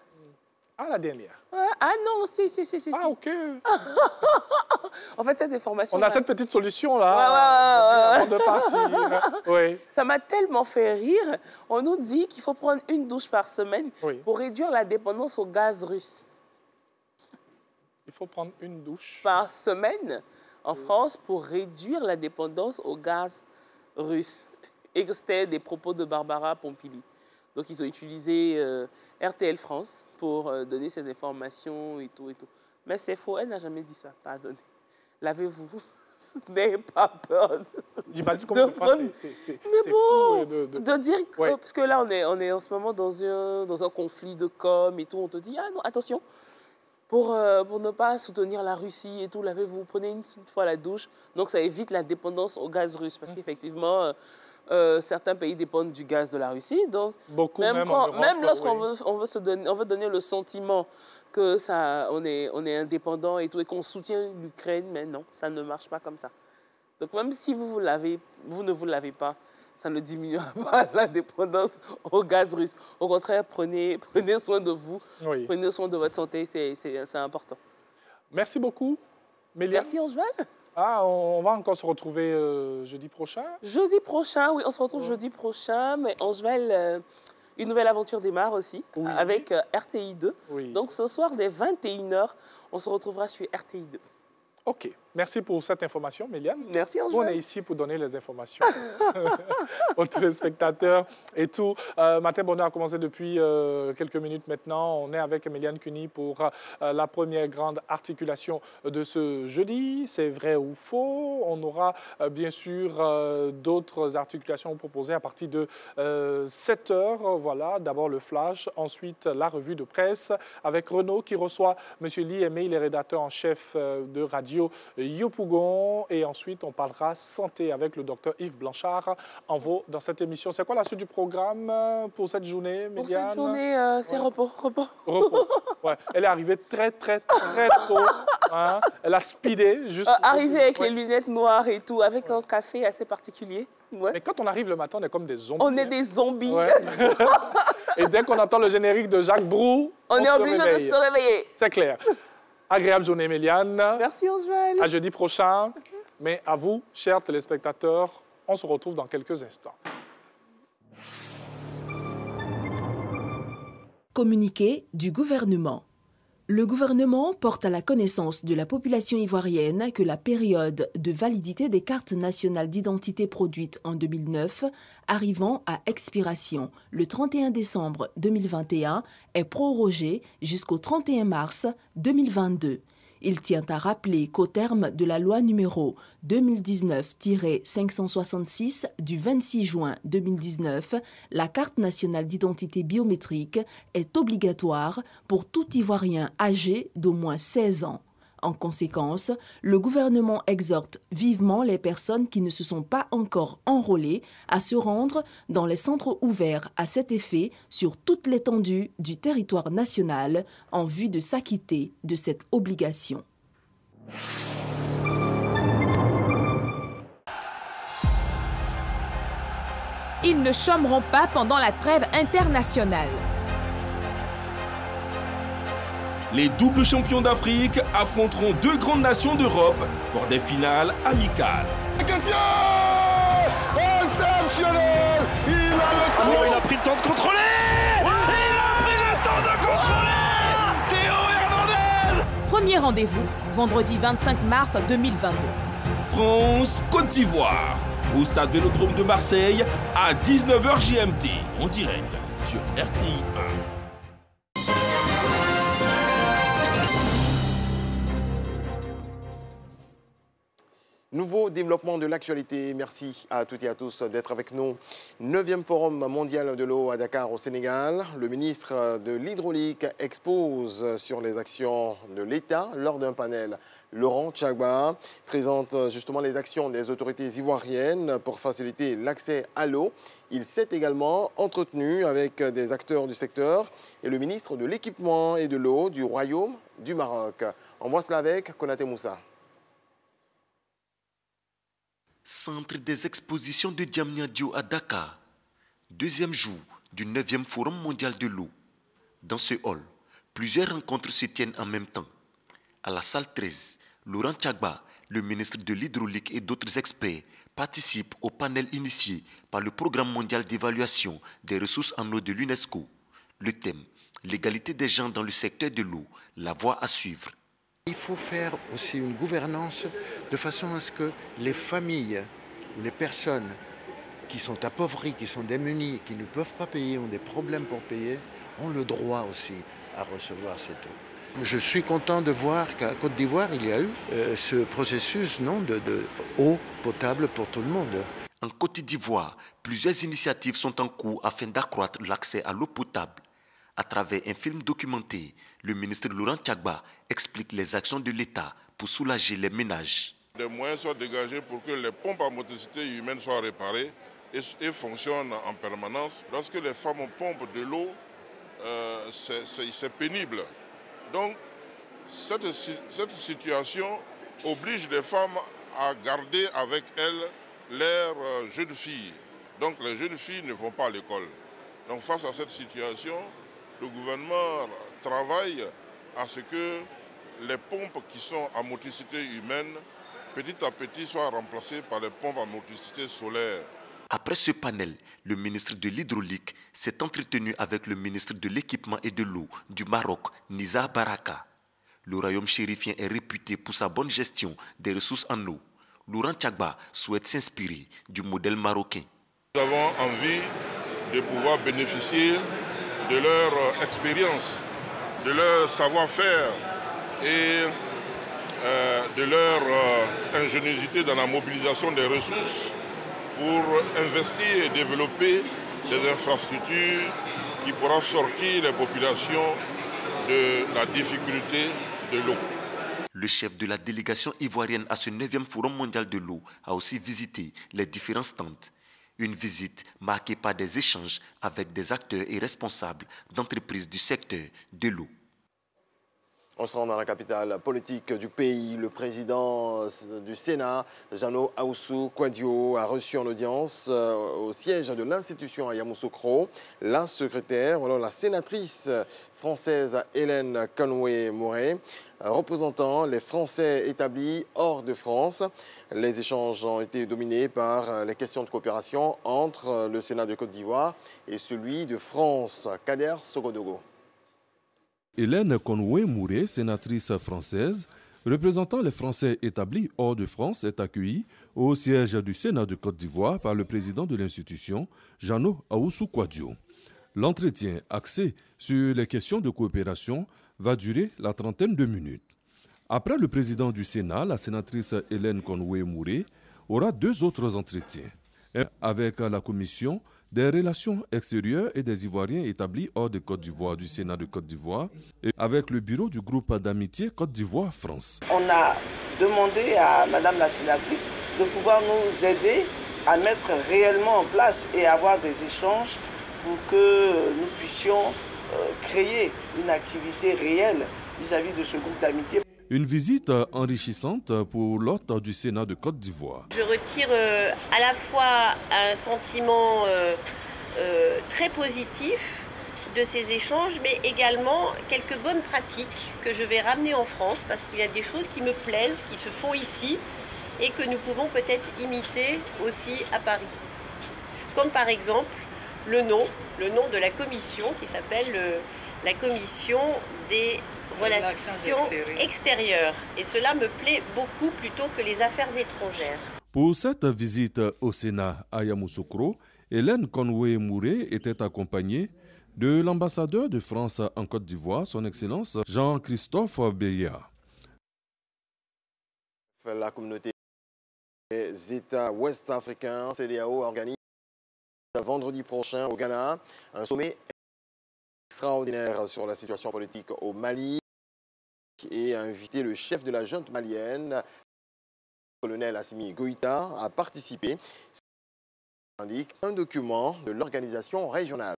Ah, la dernière. Ah non, si. Ah, OK. En fait, cette information... On a cette petite solution-là avant de partir. Oui. Ça m'a tellement fait rire. On nous dit qu'il faut prendre une douche par semaine pour réduire la dépendance au gaz russe. Il faut prendre une douche par semaine en France pour réduire la dépendance au gaz russe. Et que c'était des propos de Barbara Pompili. Donc, ils ont utilisé RTL France pour donner ces informations et tout. Mais c'est faux, elle n'a jamais dit ça. Pardonnez. Lavez-vous. N'ayez pas peur. J'imagine combien de fois c'est fou de dire que... Parce que là, on est en ce moment dans un conflit de com et tout. On te dit, ah non, attention. Pour ne pas soutenir la Russie et tout, lavez-vous. Prenez une fois la douche. Donc, ça évite la dépendance au gaz russe. Parce qu'effectivement... certains pays dépendent du gaz de la Russie, donc beaucoup, même lorsqu'on veut donner le sentiment que on est indépendant et tout et qu'on soutient l'Ukraine, mais non, ça ne marche pas comme ça. Donc même si vous ne vous lavez pas, ça ne diminuera pas la dépendance au gaz russe. Au contraire, prenez soin de vous, prenez soin de votre santé, c'est important. Merci beaucoup, Méliane. Merci, Angevelle. Ah, on va encore se retrouver jeudi prochain? Jeudi prochain, oui, on se retrouve jeudi prochain. Mais Angevelle, une nouvelle aventure démarre aussi avec RTI 2. Donc ce soir, dès 21h, on se retrouvera sur RTI 2. OK. Merci pour cette information, Méliane. Merci, On est ici pour donner les informations aux téléspectateurs et tout. Matin Bonheur a commencé depuis quelques minutes maintenant. On est avec Méliane Cuny pour la première grande articulation de ce jeudi. C'est vrai ou faux? On aura bien sûr d'autres articulations proposées à partir de 7 heures. Voilà, d'abord le flash, ensuite la revue de presse avec Renaud qui reçoit M. Lee Aimé, le rédacteur en chef de radio Yopougon, et ensuite on parlera santé avec le docteur Yves Blanchard en veau dans cette émission. C'est quoi la suite du programme pour cette journée, Méliane? Pour cette journée, c'est repos. Ouais. Elle est arrivée très tôt. Hein? Elle a speedé. Arrivée avec les lunettes noires et tout, avec un café assez particulier. Ouais. Mais quand on arrive le matin, on est comme des zombies. On est des zombies. Ouais. Et dès qu'on entend le générique de Jacques Brou, on est obligé de se réveiller. C'est clair. Agréable journée, Méliane. Merci, Oswald. À jeudi prochain. Mais à vous, chers téléspectateurs, on se retrouve dans quelques instants. Communiqué du gouvernement. Le gouvernement porte à la connaissance de la population ivoirienne que la période de validité des cartes nationales d'identité produites en 2009, arrivant à expiration le 31 décembre 2021, est prorogée jusqu'au 31 mars 2022. Il tient à rappeler qu'au terme de la loi numéro 2019-566 du 26 juin 2019, la carte nationale d'identité biométrique est obligatoire pour tout Ivoirien âgé d'au moins 16 ans. En conséquence, le gouvernement exhorte vivement les personnes qui ne se sont pas encore enrôlées à se rendre dans les centres ouverts à cet effet sur toute l'étendue du territoire national en vue de s'acquitter de cette obligation. Ils ne chômeront pas pendant la trêve internationale. Les doubles champions d'Afrique affronteront deux grandes nations d'Europe pour des finales amicales. Exceptionnel! Il a pris le temps de contrôler! Ouais, il a pris le temps de contrôler! Théo Hernandez! Premier rendez-vous, vendredi 25 mars 2022. France-Côte d'Ivoire, au stade Vélodrome de Marseille, à 19h GMT, en direct sur RTI 1. Nouveau développement de l'actualité. Merci à toutes et à tous d'être avec nous. 9e Forum mondial de l'eau à Dakar au Sénégal. Le ministre de l'Hydraulique expose sur les actions de l'État lors d'un panel. Laurent Tchagba présente justement les actions des autorités ivoiriennes pour faciliter l'accès à l'eau. Il s'est également entretenu avec des acteurs du secteur et le ministre de l'Équipement et de l'eau du Royaume du Maroc. On voit cela avec Konaté Moussa. Centre des expositions de Diamniadio à Dakar, deuxième jour du 9e Forum mondial de l'eau. Dans ce hall, plusieurs rencontres se tiennent en même temps. À la salle 13, Laurent Tchagba, le ministre de l'Hydraulique et d'autres experts participent au panel initié par le Programme mondial d'évaluation des ressources en eau de l'UNESCO. Le thème, l'égalité des gens dans le secteur de l'eau, la voie à suivre. Il faut faire aussi une gouvernance de façon à ce que les familles ou les personnes qui sont appauvries, qui sont démunies, qui ne peuvent pas payer, ont des problèmes pour payer, ont le droit aussi à recevoir cette eau. Je suis content de voir qu'à Côte d'Ivoire, il y a eu ce processus de eau potable pour tout le monde. En Côte d'Ivoire, plusieurs initiatives sont en cours afin d'accroître l'accès à l'eau potable. À travers un film documentaire, le ministre Laurent Tchagba explique les actions de l'État pour soulager les ménages. Des moyens soient dégagés pour que les pompes à motricité humaine soient réparées et fonctionnent en permanence. Lorsque les femmes pompent de l'eau, c'est pénible. Donc, cette situation oblige les femmes à garder avec elles leurs jeunes filles. Donc, les jeunes filles ne vont pas à l'école. Donc, face à cette situation, le gouvernement travaille à ce que les pompes qui sont à motricité humaine, petit à petit, soient remplacées par les pompes à motricité solaire. Après ce panel, le ministre de l'Hydraulique s'est entretenu avec le ministre de l'Équipement et de l'eau du Maroc, Nizar Baraka. Le royaume chérifien est réputé pour sa bonne gestion des ressources en eau. Laurent Tchagba souhaite s'inspirer du modèle marocain. Nous avons envie de pouvoir bénéficier de leur expérience, de leur savoir-faire et de leur ingéniosité dans la mobilisation des ressources pour investir et développer des infrastructures qui pourront sortir les populations de la difficulté de l'eau. Le chef de la délégation ivoirienne à ce 9e Forum mondial de l'eau a aussi visité les différents stands. Une visite marquée par des échanges avec des acteurs et responsables d'entreprises du secteur de l'eau. On se rend dans la capitale politique du pays. Le président du Sénat, Jeannot Ahoussou Kouadio, a reçu en audience au siège de l'institution à Yamoussoukro la secrétaire, la sénatrice française Hélène Conway-Mouret, représentant les Français établis hors de France. Les échanges ont été dominés par les questions de coopération entre le Sénat de Côte d'Ivoire et celui de France. Kader Sogodogo. Hélène Conway-Mouret, sénatrice française, représentant les Français établis hors de France, est accueillie au siège du Sénat de Côte d'Ivoire par le président de l'institution, Jeannot Ahoussou Kouadio. L'entretien axé sur les questions de coopération va durer la trentaine de minutes. Après le président du Sénat, la sénatrice Hélène Conway-Mouret aura deux autres entretiens. Un avec la commission des relations extérieures et des Ivoiriens établis hors de Côte d'Ivoire du Sénat de Côte d'Ivoire et avec le bureau du groupe d'amitié Côte d'Ivoire-France. On a demandé à Madame la sénatrice de pouvoir nous aider à mettre réellement en place et avoir des échanges pour que nous puissions créer une activité réelle vis-à-vis de ce groupe d'amitié. Une visite enrichissante pour l'hôte du Sénat de Côte d'Ivoire. Je retire à la fois un sentiment très positif de ces échanges, mais également quelques bonnes pratiques que je vais ramener en France parce qu'il y a des choses qui me plaisent, qui se font ici et que nous pouvons peut-être imiter aussi à Paris. Comme par exemple le nom de la commission qui s'appelle la commission des relations extérieures. Et cela me plaît beaucoup plutôt que les affaires étrangères. Pour cette visite au Sénat à Yamoussoukro, Hélène Conway-Mouret était accompagnée de l'ambassadeur de France en Côte d'Ivoire, son Excellence Jean-Christophe Beya. La communauté des États ouest-africains, CEDEAO, organise vendredi prochain au Ghana un sommet extraordinaire sur la situation politique au Mali et a invité le chef de la junte malienne, le colonel Assimi Goïta, à participer. Ça indique un document de l'organisation régionale.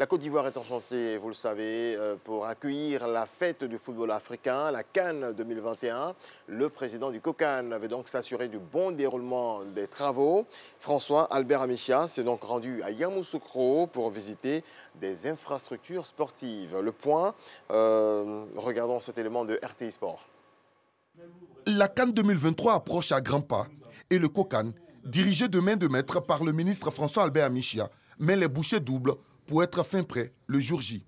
La Côte d'Ivoire est enchantée, vous le savez, pour accueillir la fête du football africain, la CAN 2021. Le président du COCAN avait donc s'assuré du bon déroulement des travaux. François Albert Amichia s'est donc rendu à Yamoussoukro pour visiter des infrastructures sportives. Le point, regardons cet élément de RTI Sport. La CAN 2023 approche à grands pas et le COCAN, dirigé de main de maître par le ministre François Albert Amichia, met les bouchées doubles pour être fin prêt le jour J.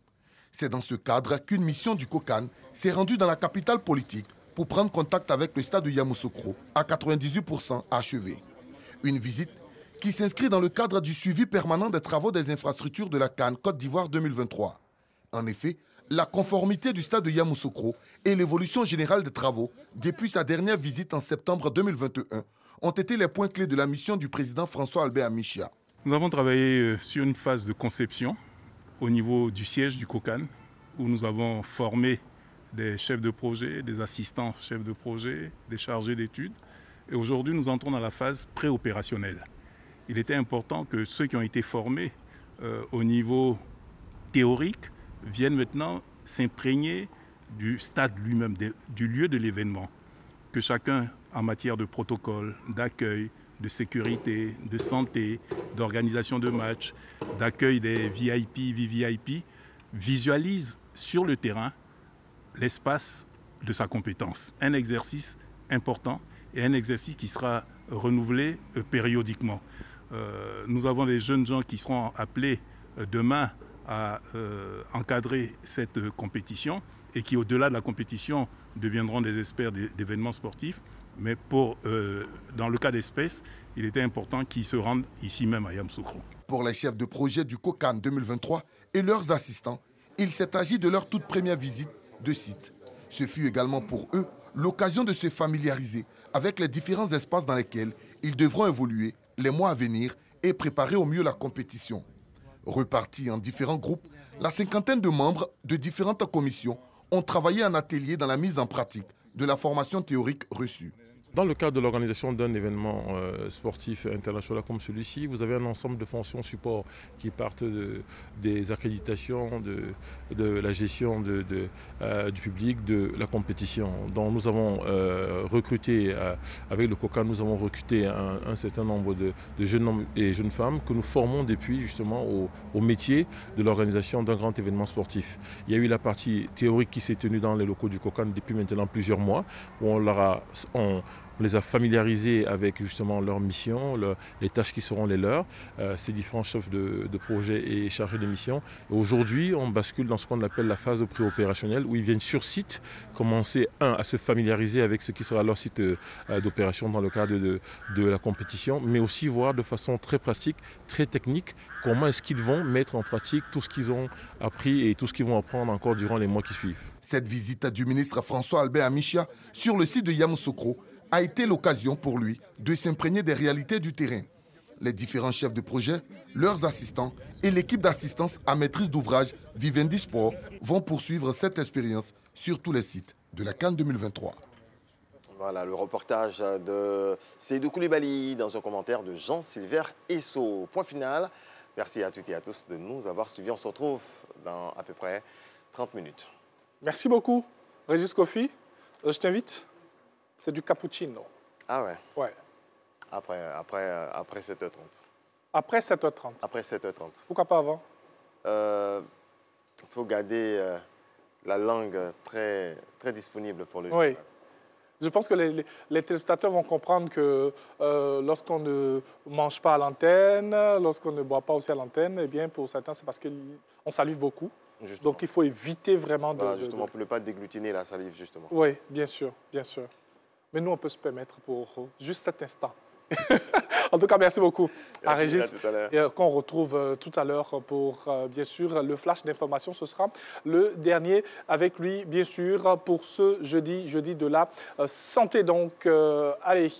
C'est dans ce cadre qu'une mission du COCAN s'est rendue dans la capitale politique pour prendre contact avec le stade de Yamoussoukro, à 98% achevé. Une visite qui s'inscrit dans le cadre du suivi permanent des travaux des infrastructures de la CAN Côte d'Ivoire 2023. En effet, la conformité du stade de Yamoussoukro et l'évolution générale des travaux depuis sa dernière visite en septembre 2021 ont été les points clés de la mission du président François Albert Amichia. Nous avons travaillé sur une phase de conception au niveau du siège du COCAN, où nous avons formé des chefs de projet, des assistants chefs de projet, des chargés d'études. Et aujourd'hui, nous entrons dans la phase préopérationnelle. Il était important que ceux qui ont été formés au niveau théorique viennent maintenant s'imprégner du stade lui-même, du lieu de l'événement. Que chacun, en matière de protocole, d'accueil, de sécurité, de santé, d'organisation de matchs, d'accueil des VIP, VVIP, visualise sur le terrain l'espace de sa compétence. Un exercice important et un exercice qui sera renouvelé périodiquement. Nous avons des jeunes gens qui seront appelés demain à encadrer cette compétition et qui, au-delà de la compétition, deviendront des experts d'événements sportifs. Mais dans le cas d'espèce, il était important qu'ils se rendent ici même à Yamoussoukro. Pour les chefs de projet du COCAN 2023 et leurs assistants, il s'est agi de leur toute première visite de site. Ce fut également pour eux l'occasion de se familiariser avec les différents espaces dans lesquels ils devront évoluer les mois à venir et préparer au mieux la compétition. Repartis en différents groupes, la cinquantaine de membres de différentes commissions ont travaillé en atelier dans la mise en pratique de la formation théorique reçue. Dans le cadre de l'organisation d'un événement sportif international comme celui-ci, vous avez un ensemble de fonctions support qui partent des accréditations, de la gestion du public, de la compétition. Donc nous avons recruté, avec le COCAN, nous avons recruté un certain nombre de jeunes hommes et jeunes femmes que nous formons depuis justement au métier de l'organisation d'un grand événement sportif. Il y a eu la partie théorique qui s'est tenue dans les locaux du COCAN depuis maintenant plusieurs mois, où on les a familiarisés avec justement leur mission, les tâches qui seront les leurs, ces différents chefs de projet et chargés de mission. Aujourd'hui, on bascule dans ce qu'on appelle la phase pré-opérationnelle où ils viennent sur site commencer, à se familiariser avec ce qui sera leur site d'opération dans le cadre de la compétition, mais aussi voir de façon très pratique, très technique, comment est-ce qu'ils vont mettre en pratique tout ce qu'ils ont appris et tout ce qu'ils vont apprendre encore durant les mois qui suivent. Cette visite du ministre François Albert Amichia sur le site de Yamoussoukro a été l'occasion pour lui de s'imprégner des réalités du terrain. Les différents chefs de projet, leurs assistants et l'équipe d'assistance à maîtrise d'ouvrage Vivendi Sport vont poursuivre cette expérience sur tous les sites de la CAN 2023. Voilà le reportage de Seydou Koulibaly dans un commentaire de Jean-Sylvain Esso. Point final. Merci à toutes et à tous de nous avoir suivis. On se retrouve dans à peu près 30 minutes. Merci beaucoup, Régis Kofi. Je t'invite. C'est du cappuccino. Ah ouais? Ouais. Après 7h30. Après 7h30? Après 7h30. Pourquoi pas avant? Il faut garder la langue très, très disponible pour le jeu. Oui. Je pense que les téléspectateurs vont comprendre que lorsqu'on ne mange pas à l'antenne, lorsqu'on ne boit pas aussi à l'antenne, eh bien, pour certains, c'est parce qu'on salive beaucoup. Justement. Donc, il faut éviter vraiment de... Justement, pour ne pas déglutiner la salive, justement. Oui, bien sûr, bien sûr. Mais nous, on peut se permettre pour juste cet instant. En tout cas, merci beaucoup à Régis, qu'on retrouve tout à l'heure pour, bien sûr, le flash d'information. Ce sera le dernier avec lui, bien sûr, pour ce jeudi de la santé. Donc, allez,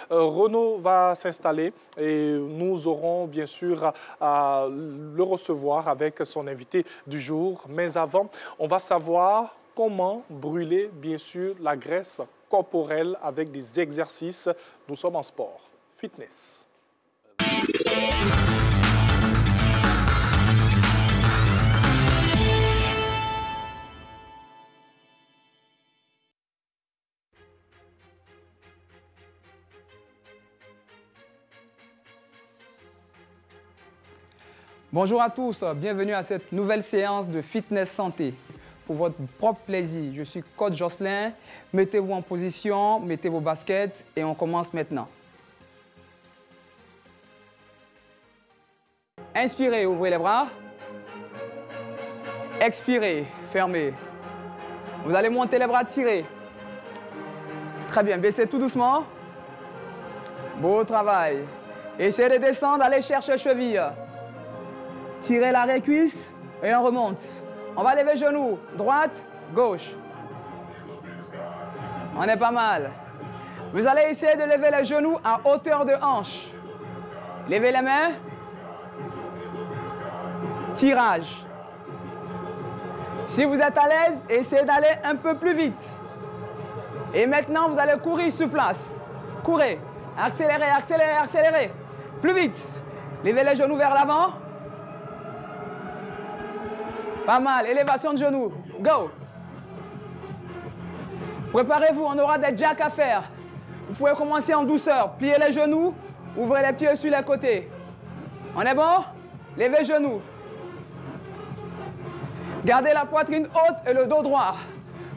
Renaud va s'installer et nous aurons, bien sûr, à le recevoir avec son invité du jour. Mais avant, on va savoir comment brûler, bien sûr, la graisse corporelle avec des exercices. Nous sommes en sport. Fitness. Bonjour à tous, bienvenue à cette nouvelle séance de Fitness Santé. Pour votre propre plaisir, je suis coach Jocelyn. Mettez-vous en position, mettez vos baskets et on commence maintenant. Inspirez, ouvrez les bras. Expirez, fermez. Vous allez monter les bras, tirez. Très bien, baissez tout doucement. Beau travail. Essayez de descendre, allez chercher cheville. Tirez l'arrêt cuisse et on remonte. On va lever genou, droite, gauche. On est pas mal. Vous allez essayer de lever les genoux à hauteur de hanche. Levez les mains. Tirage. Si vous êtes à l'aise, essayez d'aller un peu plus vite. Et maintenant, vous allez courir sur place. Courez. Accélérez, accélérez, accélérez. Plus vite. Levez les genoux vers l'avant. Pas mal. Élévation de genoux. Go. Préparez-vous, on aura des jacks à faire. Vous pouvez commencer en douceur. Pliez les genoux. Ouvrez les pieds sur les côtés. On est bon? Levez les genoux. Gardez la poitrine haute et le dos droit.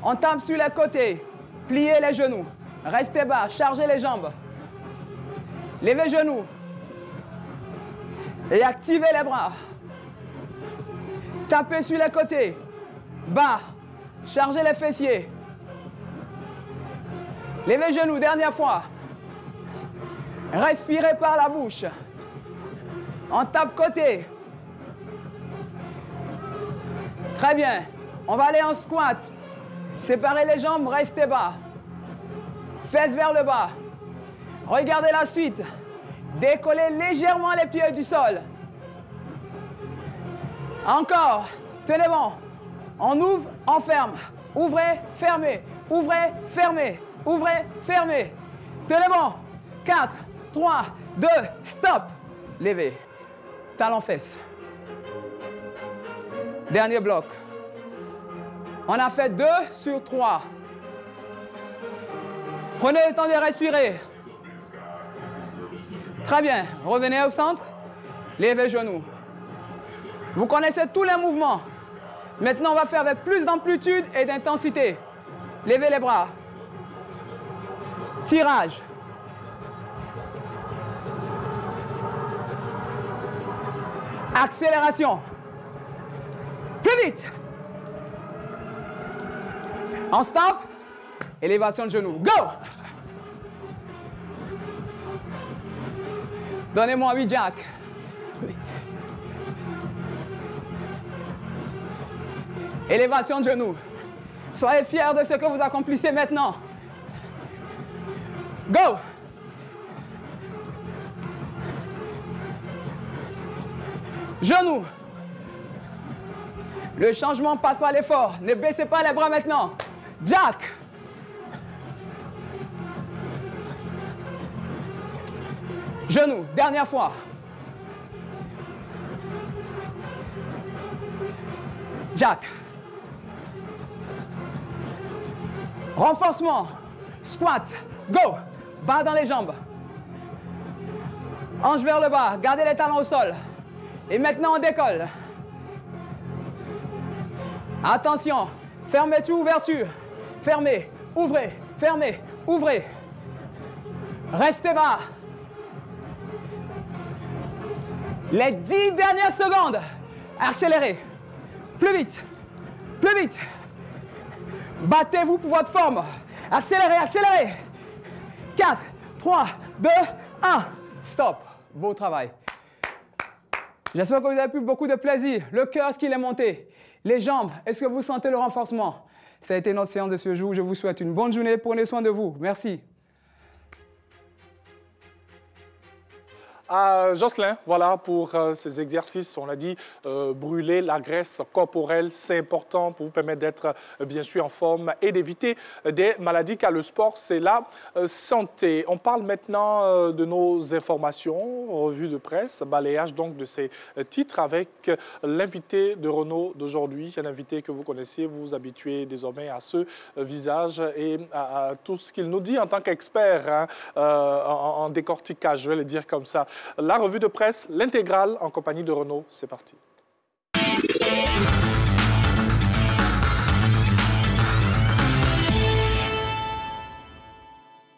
On tape sur les côtés. Pliez les genoux. Restez bas. Chargez les jambes. Levez les genoux. Et activez les bras. Tapez sur les côtés. Bas. Chargez les fessiers. Levez les genoux, dernière fois. Respirez par la bouche. On tape côté. Très bien. On va aller en squat. Séparez les jambes, restez bas. Fesses vers le bas. Regardez la suite. Décollez légèrement les pieds du sol. Encore. Tenez bon. On ouvre, on ferme. Ouvrez, fermez. Ouvrez, fermez. Ouvrez, fermez. Tenez bon. 4, 3, 2, stop. Levez. Talons fesses. Dernier bloc. On a fait 2 sur 3. Prenez le temps de respirer. Très bien. Revenez au centre. Levez les genoux. Vous connaissez tous les mouvements. Maintenant, on va faire avec plus d'amplitude et d'intensité. Levez les bras. Tirage. Accélération. Plus vite. On stop. Élévation de genoux. Go. Donnez-moi 8 jack. Élévation de genoux. Soyez fiers de ce que vous accomplissez maintenant. Go! Genoux. Le changement passe par l'effort. Ne baissez pas les bras maintenant. Jack. Genoux. Dernière fois. Jack. Renforcement. Squat. Go. Bas dans les jambes. Hanche vers le bas. Gardez les talons au sol. Et maintenant, on décolle. Attention. Fermeture, ouverture. Fermez. Ouvrez. Fermez. Ouvrez. Restez bas. Les 10 dernières secondes. Accélérez. Plus vite. Plus vite. Battez-vous pour votre forme. Accélérez, accélérez. 4, 3, 2, 1. Stop. Beau travail. J'espère que vous avez eu beaucoup de plaisir. Le cœur, est-ce qu'il est monté? Les jambes, est-ce que vous sentez le renforcement? Ça a été notre séance de ce jour. Je vous souhaite une bonne journée. Prenez soin de vous. Merci. Jocelyn, voilà pour ces exercices. On a dit brûler la graisse corporelle, c'est important pour vous permettre d'être bien sûr en forme et d'éviter des maladies car le sport, c'est la santé. On parle maintenant de nos informations, revue de presse, balayage donc de ces titres avec l'invité de Renaud d'aujourd'hui, un invité que vous connaissez, vous vous habituez désormais à ce visage et à tout ce qu'il nous dit en tant qu'expert en décortiquage, je vais le dire comme ça. La revue de presse, l'intégrale en compagnie de Renaud. C'est parti.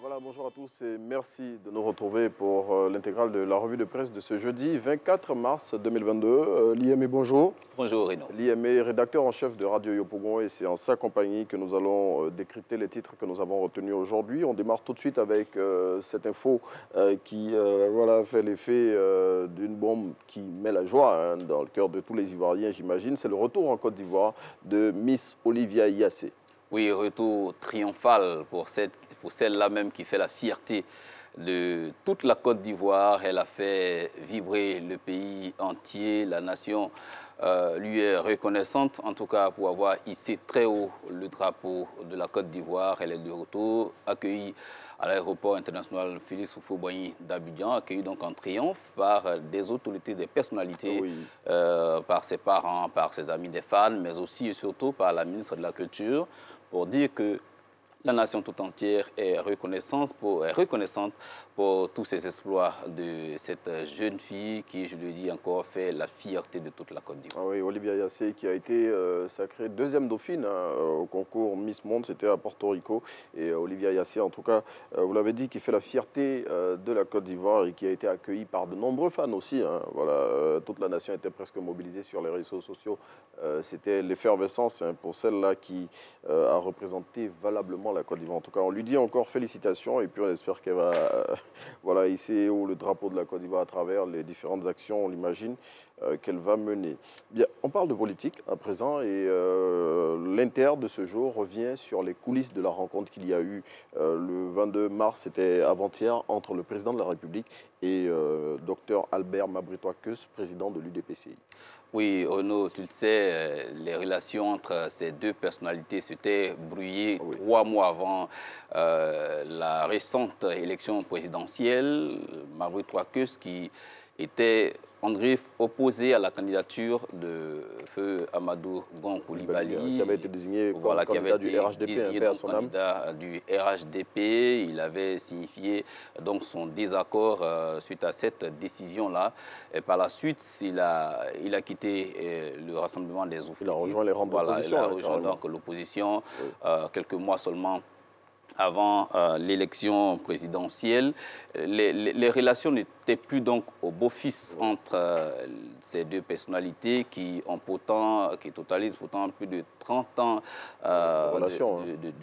Voilà, bonjour à tous et merci de nous retrouver pour l'intégrale de la revue de presse de ce jeudi 24 mars 2022. Liamé, bonjour. Bonjour Renaud. Liamé, rédacteur en chef de Radio Yopougon et c'est en sa compagnie que nous allons décrypter les titres que nous avons retenus aujourd'hui. On démarre tout de suite avec cette info qui voilà, fait l'effet d'une bombe qui met la joie dans le cœur de tous les Ivoiriens, j'imagine. C'est le retour en Côte d'Ivoire de Miss Olivia Yassé. Oui, retour triomphal pour celle-là même qui fait la fierté de toute la Côte d'Ivoire. Elle a fait vibrer le pays entier. La nation lui est reconnaissante, en tout cas pour avoir hissé très haut le drapeau de la Côte d'Ivoire. Elle est de retour, accueillie à l'aéroport international Félix Houphouët-Boigny d'Abidjan, accueillie donc en triomphe par des autorités, des personnalités, oui. Par ses parents, par ses amis des fans, mais aussi et surtout par la ministre de la Culture, pour dire que La nation tout entière est reconnaissante pour tous ces exploits de cette jeune fille qui, je le dis encore, fait la fierté de toute la Côte d'Ivoire. Ah oui, Olivia Yassé qui a été sacrée deuxième dauphine au concours Miss Monde, c'était à Porto Rico. Et Olivia Yassé, en tout cas, vous l'avez dit, qui fait la fierté de la Côte d'Ivoire et qui a été accueillie par de nombreux fans aussi. Hein. Voilà, toute la nation était presque mobilisée sur les réseaux sociaux. C'était l'effervescence pour celle-là qui a représenté valablement la Côte d'Ivoire. En tout cas, on lui dit encore félicitations et puis on espère qu'elle va voilà, hisser haut le drapeau de la Côte d'Ivoire à travers les différentes actions, on l'imagine, qu'elle va mener. Bien, on parle de politique à présent et l'Inter de ce jour revient sur les coulisses de la rencontre qu'il y a eu le 22 mars, c'était avant-hier, entre le président de la République et Dr Albert Mabritois-Keus, président de l'UDPCI. Oui, Renaud, tu le sais, les relations entre ces deux personnalités s'étaient brouillées 3 mois avant la récente élection présidentielle. Mabritois-Keus qui était en griffe opposé à la candidature de feu Amadou Gon Coulibaly, qui avait été désigné comme voilà, candidat du RHDP, candidat du RHDP. Il avait signifié donc son désaccord suite à cette décision-là. Et par la suite, il a quitté le rassemblement des Oufoutis. Il a rejoint les rangs de l'opposition. Il a rejoint donc l'opposition quelques mois seulement avant l'élection présidentielle. Les relations n'étaient plus donc au beau-fils entre ces deux personnalités qui totalisent pourtant plus de 30 ans de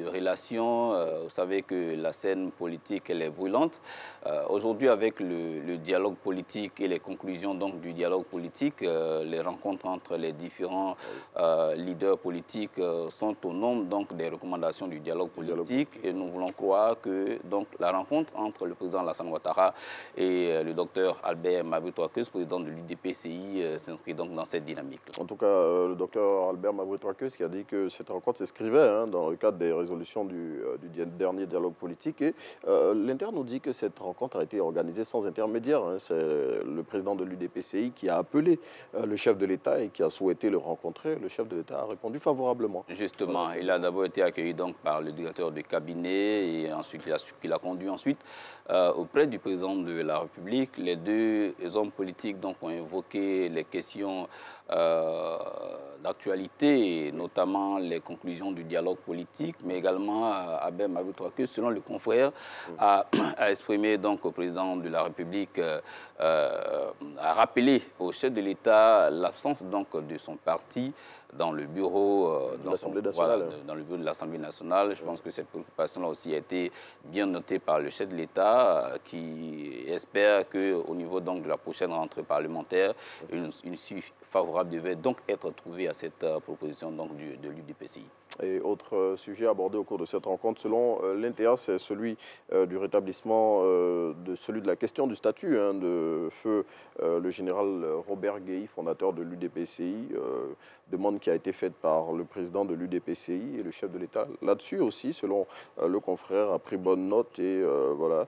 relations. Vous savez que la scène politique, elle est brûlante. Aujourd'hui, avec le dialogue politique et les conclusions donc du dialogue politique, les rencontres entre les différents leaders politiques sont au nombre donc des recommandations du dialogue politique. Et nous voulons croire que donc, la rencontre entre le président Alassane Ouattara et le docteur Albert Mabritois-Keus, président de l'UDPCI, s'inscrit donc dans cette dynamique. En tout cas, le docteur Albert Mabritois-Keus qui a dit que cette rencontre s'inscrivait dans le cadre des résolutions du dernier dialogue politique. Et l'Inter nous dit que cette rencontre a été organisée sans intermédiaire. C'est le président de l'UDPCI qui a appelé le chef de l'État et qui a souhaité le rencontrer. Le chef de l'État a répondu favorablement. Justement, voilà, il a d'abord été accueilli donc par le directeur de cabinet et ensuite il a conduit ensuite auprès du président de la République. Les deux hommes politiques donc, ont évoqué les questions d'actualité, notamment les conclusions du dialogue politique, mais également Albert Mabritois-Keus, selon le confrère, a exprimé donc au président de la République, a rappelé au chef de l'État l'absence donc de son parti dans le bureau de l'Assemblée nationale. Voilà, dans le bureau de l'Assemblée nationale. Je pense que cette préoccupation-là aussi a été bien notée par le chef de l'État qui espère qu'au niveau donc, de la prochaine rentrée parlementaire, une issue favorable devait donc être trouvée à cette proposition donc, de l'UDPCI. Et autre sujet abordé au cours de cette rencontre, selon l'INTA, c'est celui du rétablissement celui de la question du statut de feu le général Robert Guéhi, fondateur de l'UDPCI, demande qui a été faite par le président de l'UDPCI et le chef de l'État. Là-dessus aussi, selon le confrère, a pris bonne note et voilà,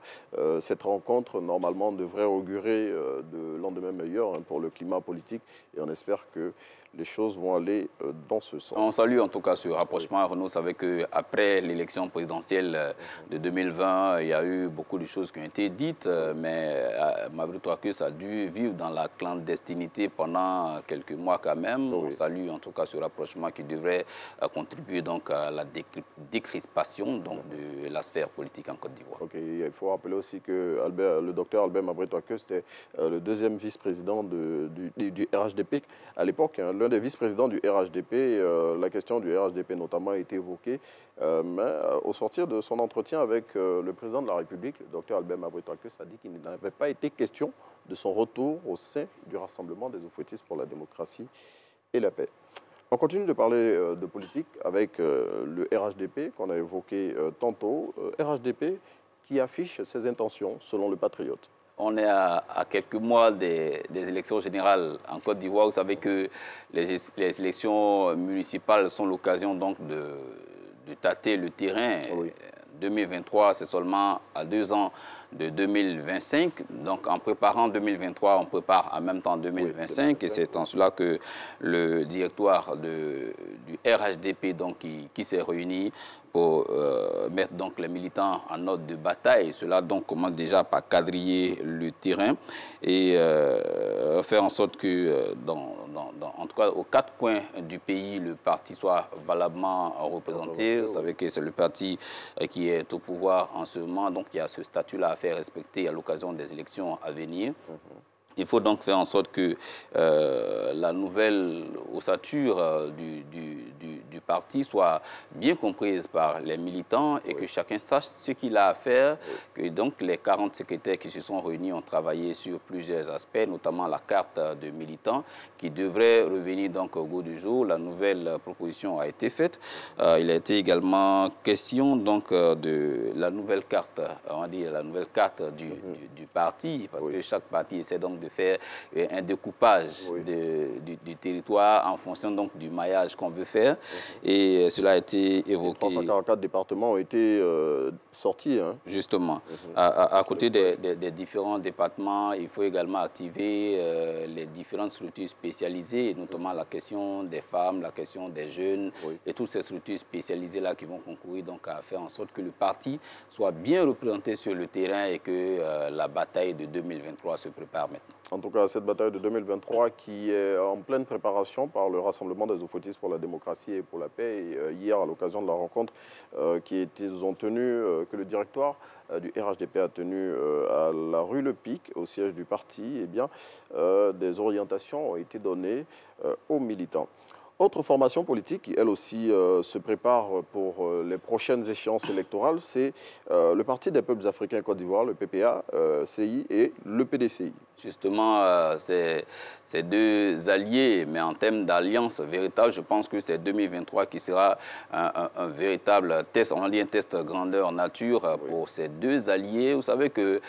cette rencontre, normalement, devrait augurer de lendemain meilleur pour le climat politique et on espère que les choses vont aller dans ce sens. On salue en tout cas ce rapprochement. Renaud savait qu'après l'élection présidentielle de 2020, il y a eu beaucoup de choses qui ont été dites, mais Mabritois-Keus a dû vivre dans la clandestinité pendant quelques mois quand même. Oui. On salue en tout cas ce rapprochement qui devrait contribuer donc à la décrispation donc, de la sphère politique en Côte d'Ivoire. Okay. Il faut rappeler aussi que le docteur Albert Mabritois-Keus était le deuxième vice-président du RHDP à l'époque. L'un des vice-présidents du RHDP, la question du RHDP notamment a été évoquée, mais au sortir de son entretien avec le président de la République, le docteur Albert Mabritois-Keus a dit qu'il n'avait pas été question de son retour au sein du Rassemblement des Oufouettistes pour la démocratie et la paix. On continue de parler de politique avec le RHDP qu'on a évoqué tantôt, RHDP qui affiche ses intentions selon le Patriote. On est à quelques mois des élections générales en Côte d'Ivoire. Vous savez que les élections municipales sont l'occasion donc de tâter le terrain. Oui. 2023, c'est seulement à 2 ans de 2025. Donc en préparant 2023, on prépare en même temps 2025 et c'est en cela que le directoire du RHDP donc, qui s'est réuni pour mettre donc les militants en ordre de bataille. Cela donc commence déjà par quadriller le terrain et faire en sorte que, en tout cas, aux 4 coins du pays, le parti soit valablement représenté. Vous savez que c'est le parti qui est au pouvoir en ce moment, donc il y a ce statut-là à faire respecter à l'occasion des élections à venir. Il faut donc faire en sorte que la nouvelle ossature du parti soit bien comprise par les militants et que chacun sache ce qu'il a à faire. Que donc les 40 secrétaires qui se sont réunis ont travaillé sur plusieurs aspects, notamment la carte de militants qui devrait revenir donc au goût du jour. La nouvelle proposition a été faite. Il a été également question donc de la nouvelle carte, on va dire la nouvelle carte du parti, parce que chaque parti essaie donc de faire un découpage du territoire en fonction donc du maillage qu'on veut faire. Et cela a été évoqué. 344 départements ont été sortis. Hein. Justement. À côté des différents départements, il faut également activer les différentes structures spécialisées, notamment la question des femmes, la question des jeunes, et toutes ces structures spécialisées-là qui vont concourir donc à faire en sorte que le parti soit bien représenté sur le terrain et que la bataille de 2023 se prépare maintenant. En tout cas, cette bataille de 2023 qui est en pleine préparation par le Rassemblement des Ofotistes pour la démocratie et pour la paix. Et hier, à l'occasion de la rencontre que le directoire du RHDP a tenue à la rue Le Pic, au siège du parti, eh bien, des orientations ont été données aux militants. Autre formation politique qui, elle aussi, se prépare pour les prochaines échéances électorales, c'est le Parti des peuples africains Côte d'Ivoire, le PPA, CI et le PDCI. Justement, ces deux alliés, mais en termes d'alliance véritable, je pense que c'est 2023 qui sera un véritable test, on dit un test grandeur nature pour ces deux alliés. Vous savez que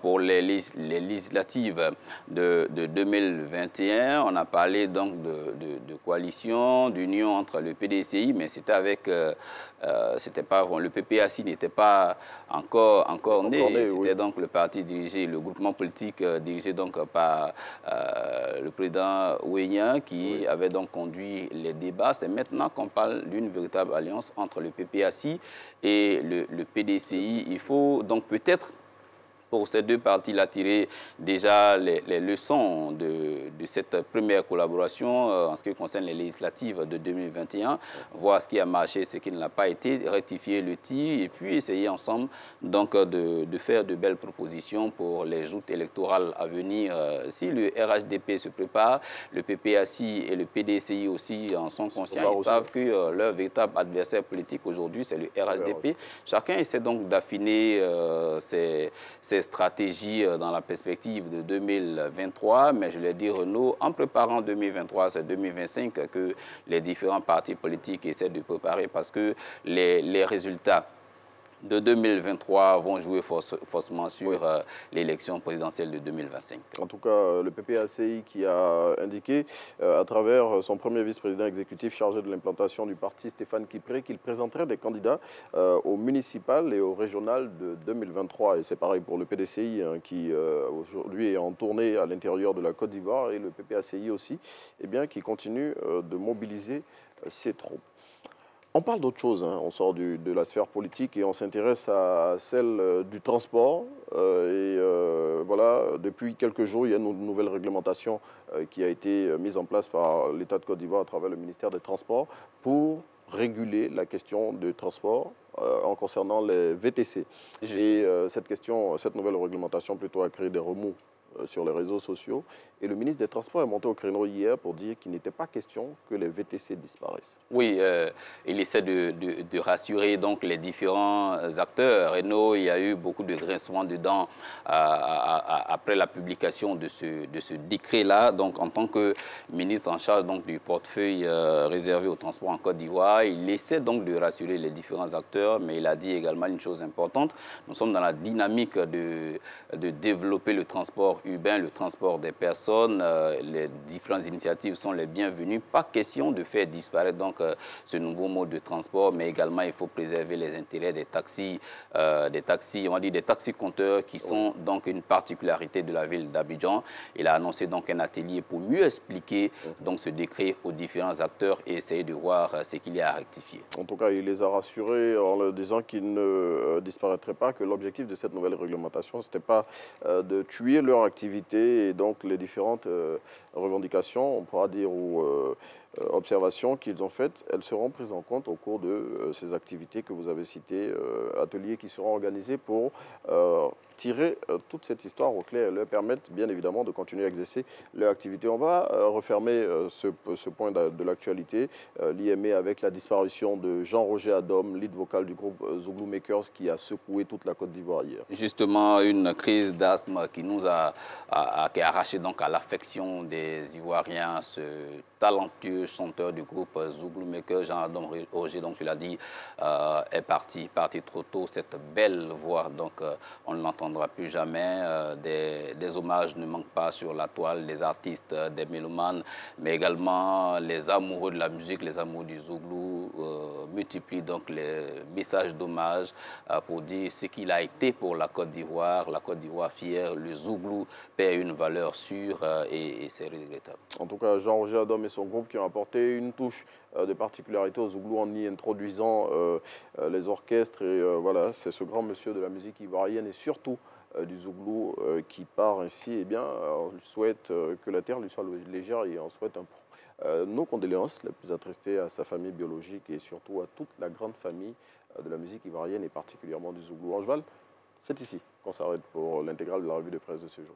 pour les législatives de 2021, on a parlé donc de coalition, d'union entre le PDCI, mais c'était avec, c'était pas, le PPACI n'était pas encore né, c'était donc le parti dirigé, le groupement politique dirigé donc par le président Ouénien qui avait donc conduit les débats. C'est maintenant qu'on parle d'une véritable alliance entre le PPACI et le PDCI. Il faut donc peut-être pour ces deux partis-là tirer déjà les leçons de cette première collaboration en ce qui concerne les législatives de 2021, voir ce qui a marché, ce qui ne l'a pas été, rectifier le tir et puis essayer ensemble donc de faire de belles propositions pour les joutes électorales à venir. Si le RHDP se prépare, le PPACI et le PDCI aussi en sont conscients, ils savent que leur véritable adversaire politique aujourd'hui, c'est le RHDP. Chacun essaie donc d'affiner ses stratégie dans la perspective de 2023, mais je l'ai dit Renaud, en préparant 2023, c'est 2025 que les différents partis politiques essaient de préparer parce que les résultats de 2023 vont jouer forcément sur l'élection présidentielle de 2025. En tout cas, le PPACI qui a indiqué à travers son premier vice-président exécutif chargé de l'implantation du parti, Stéphane Kipré, qu'il présenterait des candidats aux municipales et aux régionales de 2023. Et c'est pareil pour le PDCI qui aujourd'hui est en tournée à l'intérieur de la Côte d'Ivoire et le PPACI aussi, eh bien, qui continue de mobiliser ses troupes. On parle d'autre chose, hein. On sort de la sphère politique et on s'intéresse à celle du transport. Voilà, depuis quelques jours, il y a une nouvelle réglementation qui a été mise en place par l'État de Côte d'Ivoire à travers le ministère des Transports pour réguler la question du transport en concernant les VTC. Et cette nouvelle réglementation plutôt a créé des remous sur les réseaux sociaux. Et le ministre des Transports est monté au créneau hier pour dire qu'il n'était pas question que les VTC disparaissent. Oui, il essaie de rassurer donc les différents acteurs. Renaud, il y a eu beaucoup de grincements dedans après la publication de ce décret-là. Donc, en tant que ministre en charge donc, du portefeuille réservé au transport en Côte d'Ivoire, il essaie donc de rassurer les différents acteurs, mais il a dit également une chose importante. Nous sommes dans la dynamique de développer le transport urbain, le transport des personnes, les différentes initiatives sont les bienvenues. Pas question de faire disparaître donc ce nouveau mode de transport, mais également il faut préserver les intérêts des taxis, on va dire des taxis-compteurs qui sont donc une particularité de la ville d'Abidjan. Il a annoncé donc un atelier pour mieux expliquer donc ce décret aux différents acteurs et essayer de voir ce qu'il y a à rectifier. En tout cas, il les a rassurés en leur disant qu'ils ne disparaîtraient pas, que l'objectif de cette nouvelle réglementation, ce n'était pas de tuer leur activité et donc les différentes revendications, on pourra dire, ou observations qu'ils ont faites, elles seront prises en compte au cours de ces activités que vous avez citées, ateliers qui seront organisés pour tirer toute cette histoire au clair et leur permettre bien évidemment de continuer à exercer leur activité. On va refermer ce point de l'actualité, l'IME avec la disparition de Jean-Roger Adom, lead vocal du groupe Zouglou Makers qui a secoué toute la Côte d'Ivoire hier. Justement, une crise d'asthme qui nous a arraché donc à l'affection des Ivoiriens, ce talentueux chanteur du groupe Zouglou Makers, Jean-Adom Roger, donc tu l'as dit, est parti trop tôt. Cette belle voix, donc on ne l'entendra plus jamais. Des hommages ne manquent pas sur la toile, des artistes, des mélomanes, mais également les amoureux de la musique, les amoureux du Zouglou multiplient donc les messages d'hommage pour dire ce qu'il a été pour la Côte d'Ivoire fière. Le Zouglou perd une valeur sûre et c'est regrettable. En tout cas, Jean-Roger Adom et son groupe qui ont apporté une touche de particularité au Zouglou en y introduisant les orchestres. Et voilà, c'est ce grand monsieur de la musique ivoirienne et surtout du Zouglou qui part ainsi. Eh bien, on souhaite que la terre lui soit légère et on souhaite nos condoléances les plus attristées à sa famille biologique et surtout à toute la grande famille de la musique ivoirienne et particulièrement du Zouglou. Angeval, c'est ici qu'on s'arrête pour l'intégrale de la revue de presse de ce jour.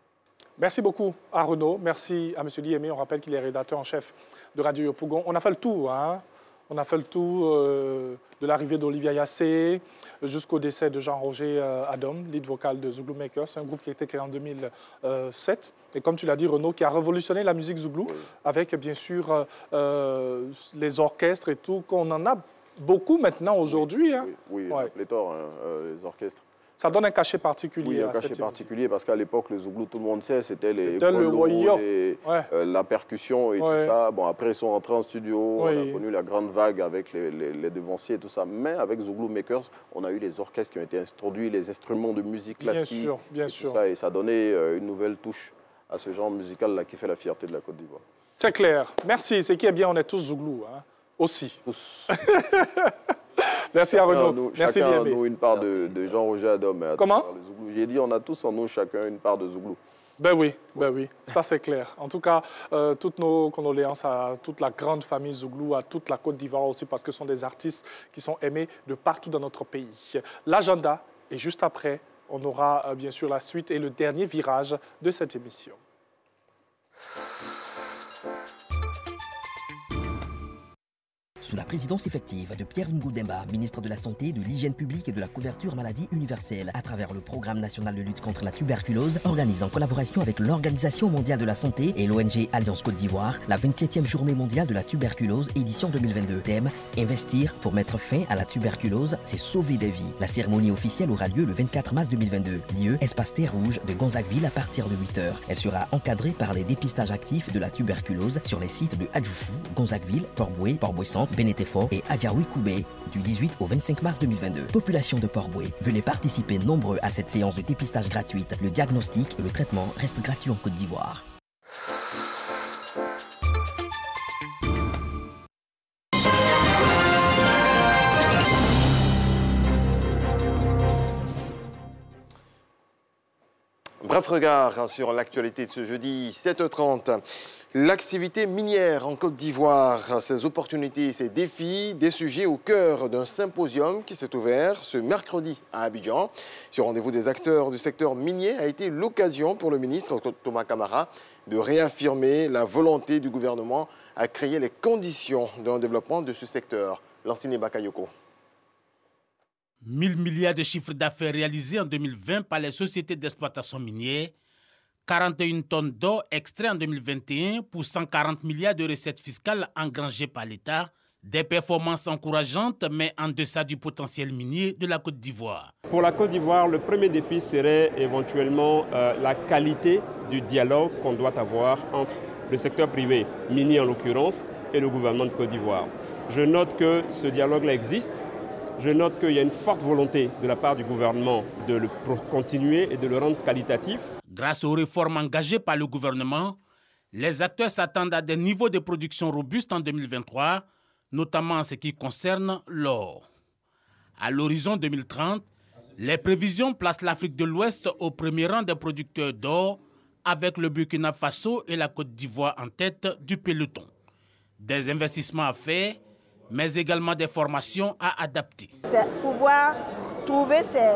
Merci beaucoup à Renaud, merci à M. Liémé. On rappelle qu'il est rédacteur en chef de Radio Yopougon. On a fait le tour, hein? On a fait le tour de l'arrivée d'Olivia Yassé jusqu'au décès de Jean-Roger Adom, lead vocal de Zouglou Makers. C'est un groupe qui a été créé en 2007. Et comme tu l'as dit, Renaud, qui a révolutionné la musique Zouglou avec, bien sûr, les orchestres et tout, qu'on en a beaucoup maintenant aujourd'hui. Oui, pléthore, les orchestres. Ça donne un cachet particulier. Oui, un cachet particulier parce qu'à l'époque, le Zouglou, tout le monde sait, c'était les la percussion et tout ça. Bon, après, ils sont rentrés en studio, on a connu la grande vague avec les devanciers et tout ça. Mais avec Zouglou Makers, on a eu les orchestres qui ont été introduits, les instruments de musique classique. Bien sûr. Ça, et ça a donné une nouvelle touche à ce genre musical-là qui fait la fierté de la Côte d'Ivoire. C'est clair. Merci. Ce qui est bien, on est tous Zouglou, hein, aussi. Tous. Merci à Renaud. Merci chacun en nous une part de Jean-Roger Adom. Comment? J'ai dit on a tous en nous chacun une part de Zouglou. Ben oui, ça c'est clair. En tout cas, toutes nos condoléances à toute la grande famille Zouglou, à toute la Côte d'Ivoire aussi, parce que ce sont des artistes qui sont aimés de partout dans notre pays. L'agenda, et juste après, on aura bien sûr la suite et le dernier virage de cette émission. Sous la présidence effective de Pierre Ngoudemba, ministre de la Santé, de l'Hygiène publique et de la couverture maladie universelle, à travers le Programme national de lutte contre la tuberculose, organise en collaboration avec l'Organisation mondiale de la santé et l'ONG Alliance Côte d'Ivoire, la 27e journée mondiale de la tuberculose, édition 2022. Thème, investir pour mettre fin à la tuberculose, c'est sauver des vies. La cérémonie officielle aura lieu le 24 mars 2022. Lieu, espace Terre Rouge de Gonzagueville à partir de 8h. Elle sera encadrée par les dépistages actifs de la tuberculose sur les sites de Adjoufou, Gonzagueville, Port-Boué, Port-Boué-Centre, Bénétéfort et Adjaoui-Koubé du 18 au 25 mars 2022. Population de Port-Boué, venez participer nombreux à cette séance de dépistage gratuite. Le diagnostic et le traitement restent gratuits en Côte d'Ivoire. Bref regard sur l'actualité de ce jeudi 7h30. L'activité minière en Côte d'Ivoire, ses opportunités, ses défis, des sujets au cœur d'un symposium qui s'est ouvert ce mercredi à Abidjan. Ce rendez-vous des acteurs du secteur minier a été l'occasion pour le ministre Thomas Camara de réaffirmer la volonté du gouvernement à créer les conditions d'un développement de ce secteur. Lansine Bakayoko. 1 000 milliards de chiffres d'affaires réalisés en 2020 par les sociétés d'exploitation minière, 41 tonnes d'or extraites en 2021 pour 140 milliards de recettes fiscales engrangées par l'État, Des performances encourageantes, mais en deçà du potentiel minier de la Côte d'Ivoire. Pour la Côte d'Ivoire, le premier défi serait éventuellement la qualité du dialogue qu'on doit avoir entre le secteur privé, minier en l'occurrence, et le gouvernement de Côte d'Ivoire. Je note que ce dialogue-là existe. Je note qu'il y a une forte volonté de la part du gouvernement de le continuer et de le rendre qualitatif. Grâce aux réformes engagées par le gouvernement, les acteurs s'attendent à des niveaux de production robustes en 2023, notamment en ce qui concerne l'or. À l'horizon 2030, les prévisions placent l'Afrique de l'Ouest au premier rang des producteurs d'or, avec le Burkina Faso et la Côte d'Ivoire en tête du peloton. Des investissements à faire, mais également des formations à adapter. C'est pouvoir trouver ces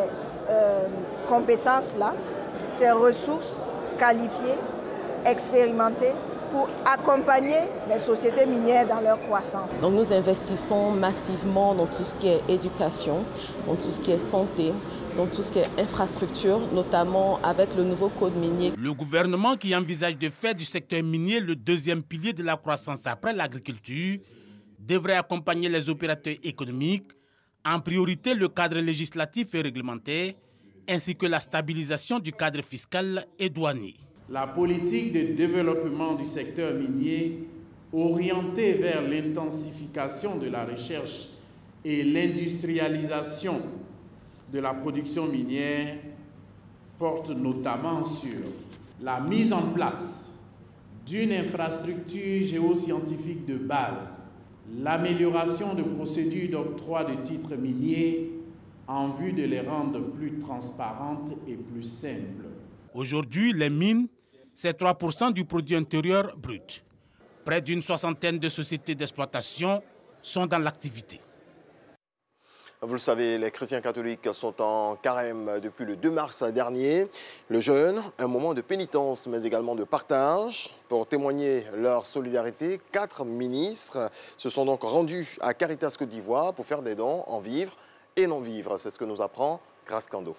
compétences-là, ces ressources qualifiées, expérimentées, pour accompagner les sociétés minières dans leur croissance. Donc nous investissons massivement dans tout ce qui est éducation, dans tout ce qui est santé, dans tout ce qui est infrastructure, notamment avec le nouveau code minier. Le gouvernement qui envisage de faire du secteur minier le deuxième pilier de la croissance après l'agriculture devrait accompagner les opérateurs économiques, en priorité le cadre législatif et réglementaire, ainsi que la stabilisation du cadre fiscal et douanier. La politique de développement du secteur minier orientée vers l'intensification de la recherche et l'industrialisation de la production minière porte notamment sur la mise en place d'une infrastructure géoscientifique de base, l'amélioration de procédures d'octroi de titres miniers en vue de les rendre plus transparentes et plus simples. Aujourd'hui, les mines, c'est 3% du produit intérieur brut. Près d'une soixantaine de sociétés d'exploitation sont dans l'activité. Vous le savez, les chrétiens catholiques sont en carême depuis le 2 mars dernier. Le jeûne, un moment de pénitence, mais également de partage. Pour témoigner leur solidarité, 4 ministres se sont donc rendus à Caritas Côte d'Ivoire pour faire des dons en vivres et non vivres. C'est ce que nous apprend Grace Kando.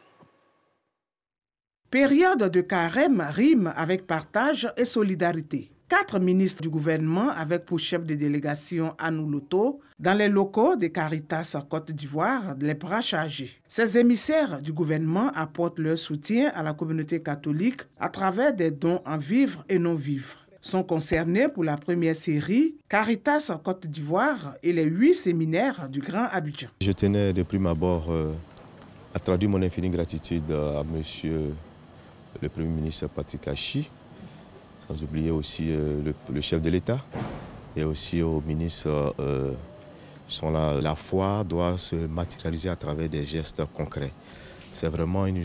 Période de carême rime avec partage et solidarité. 4 ministres du gouvernement avec pour chef de délégation Anou Loto dans les locaux de Caritas Côte d'Ivoire, les bras chargés. Ces émissaires du gouvernement apportent leur soutien à la communauté catholique à travers des dons en vivres et non vivres. Sont concernés pour la première série Caritas Côte d'Ivoire et les 8 séminaires du Grand Abidjan. Je tenais de prime abord à traduire mon infinie gratitude à monsieur le Premier ministre Patrick Achi, sans oublier aussi le chef de l'État et aussi aux ministres. La foi doit se matérialiser à travers des gestes concrets. C'est vraiment une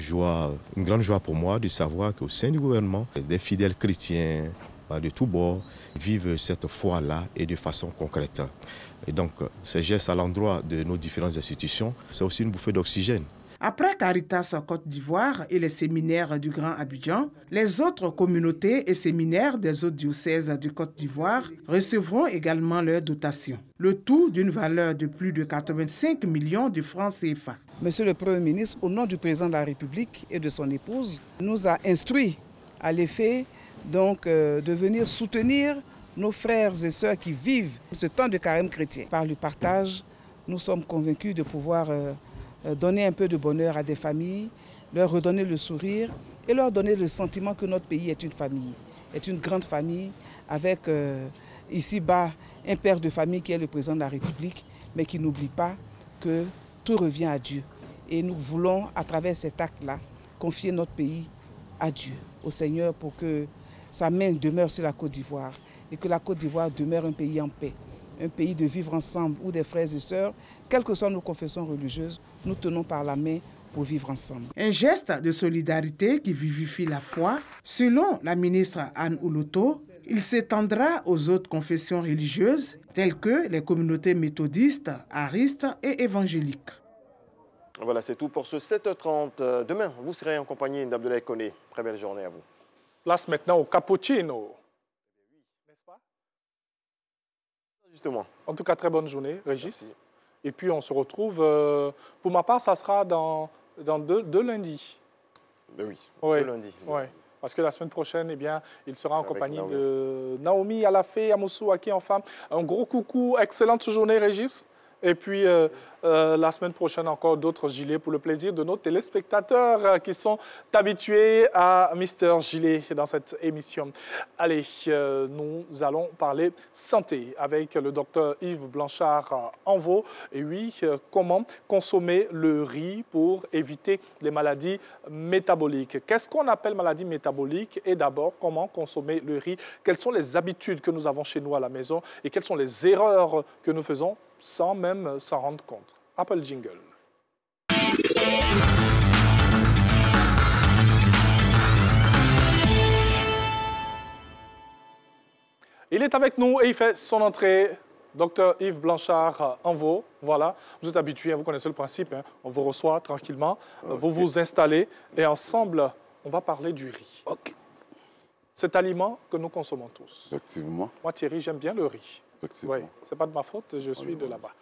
grande joie pour moi de savoir qu'au sein du gouvernement, des fidèles chrétiens de tous bords vivent cette foi-là et de façon concrète. Et donc, ces gestes à l'endroit de nos différentes institutions, c'est aussi une bouffée d'oxygène. Après Caritas Côte d'Ivoire et les séminaires du Grand Abidjan, les autres communautés et séminaires des autres diocèses de Côte d'Ivoire recevront également leur dotation. Le tout d'une valeur de plus de 85 millions de francs CFA. Monsieur le Premier ministre, au nom du président de la République et de son épouse, nous a instruit à l'effet de venir soutenir nos frères et sœurs qui vivent ce temps de carême chrétien. Par le partage, nous sommes convaincus de pouvoir donner un peu de bonheur à des familles, leur redonner le sourire et leur donner le sentiment que notre pays est une famille, est une grande famille avec ici-bas un père de famille qui est le président de la République, mais qui n'oublie pas que tout revient à Dieu. Et nous voulons, à travers cet acte-là, confier notre pays à Dieu, au Seigneur, pour que sa main demeure sur la Côte d'Ivoire et que la Côte d'Ivoire demeure un pays en paix. Un pays de vivre ensemble où des frères et sœurs, quelles que soient nos confessions religieuses, nous tenons par la main pour vivre ensemble. Un geste de solidarité qui vivifie la foi. Selon la ministre Anne Ouloto, il s'étendra aux autres confessions religieuses telles que les communautés méthodistes, aristes et évangéliques. Voilà, c'est tout pour ce 7h30. Demain, vous serez en compagnie d'Abdoulaye Koné. Très belle journée à vous. Place maintenant au cappuccino. Justement. En tout cas, très bonne journée, Régis. Merci. Et puis, on se retrouve, pour ma part, ça sera dans deux lundis. Ben oui, ouais. 2 lundis. Ouais. Parce que la semaine prochaine, eh bien, il sera en compagnie de Naomi Alafé, Amoussou Aki en femme. Un gros coucou, excellente journée Régis. Et puis, la semaine prochaine, encore d'autres gilets pour le plaisir de nos téléspectateurs qui sont habitués à Mister Gilet dans cette émission. Allez, nous allons parler santé avec le docteur Yves Blanchard-Envaux. Et oui, comment consommer le riz pour éviter les maladies métaboliques. Qu'est-ce qu'on appelle maladie métabolique? Et d'abord, comment consommer le riz? Quelles sont les habitudes que nous avons chez nous à la maison? Et quelles sont les erreurs que nous faisons sans même s'en rendre compte? Apple Jingle. Il est avec nous et il fait son entrée. Docteur Yves Blanchard-Envaux, voilà, vous êtes habitué, vous connaissez le principe, hein? On vous reçoit tranquillement, vous vous installez et ensemble, on va parler du riz. Okay. Cet aliment que nous consommons tous. Effectivement. Moi, Thierry, j'aime bien le riz. Effectivement. Oui, ce n'est pas de ma faute, je suis de là-bas.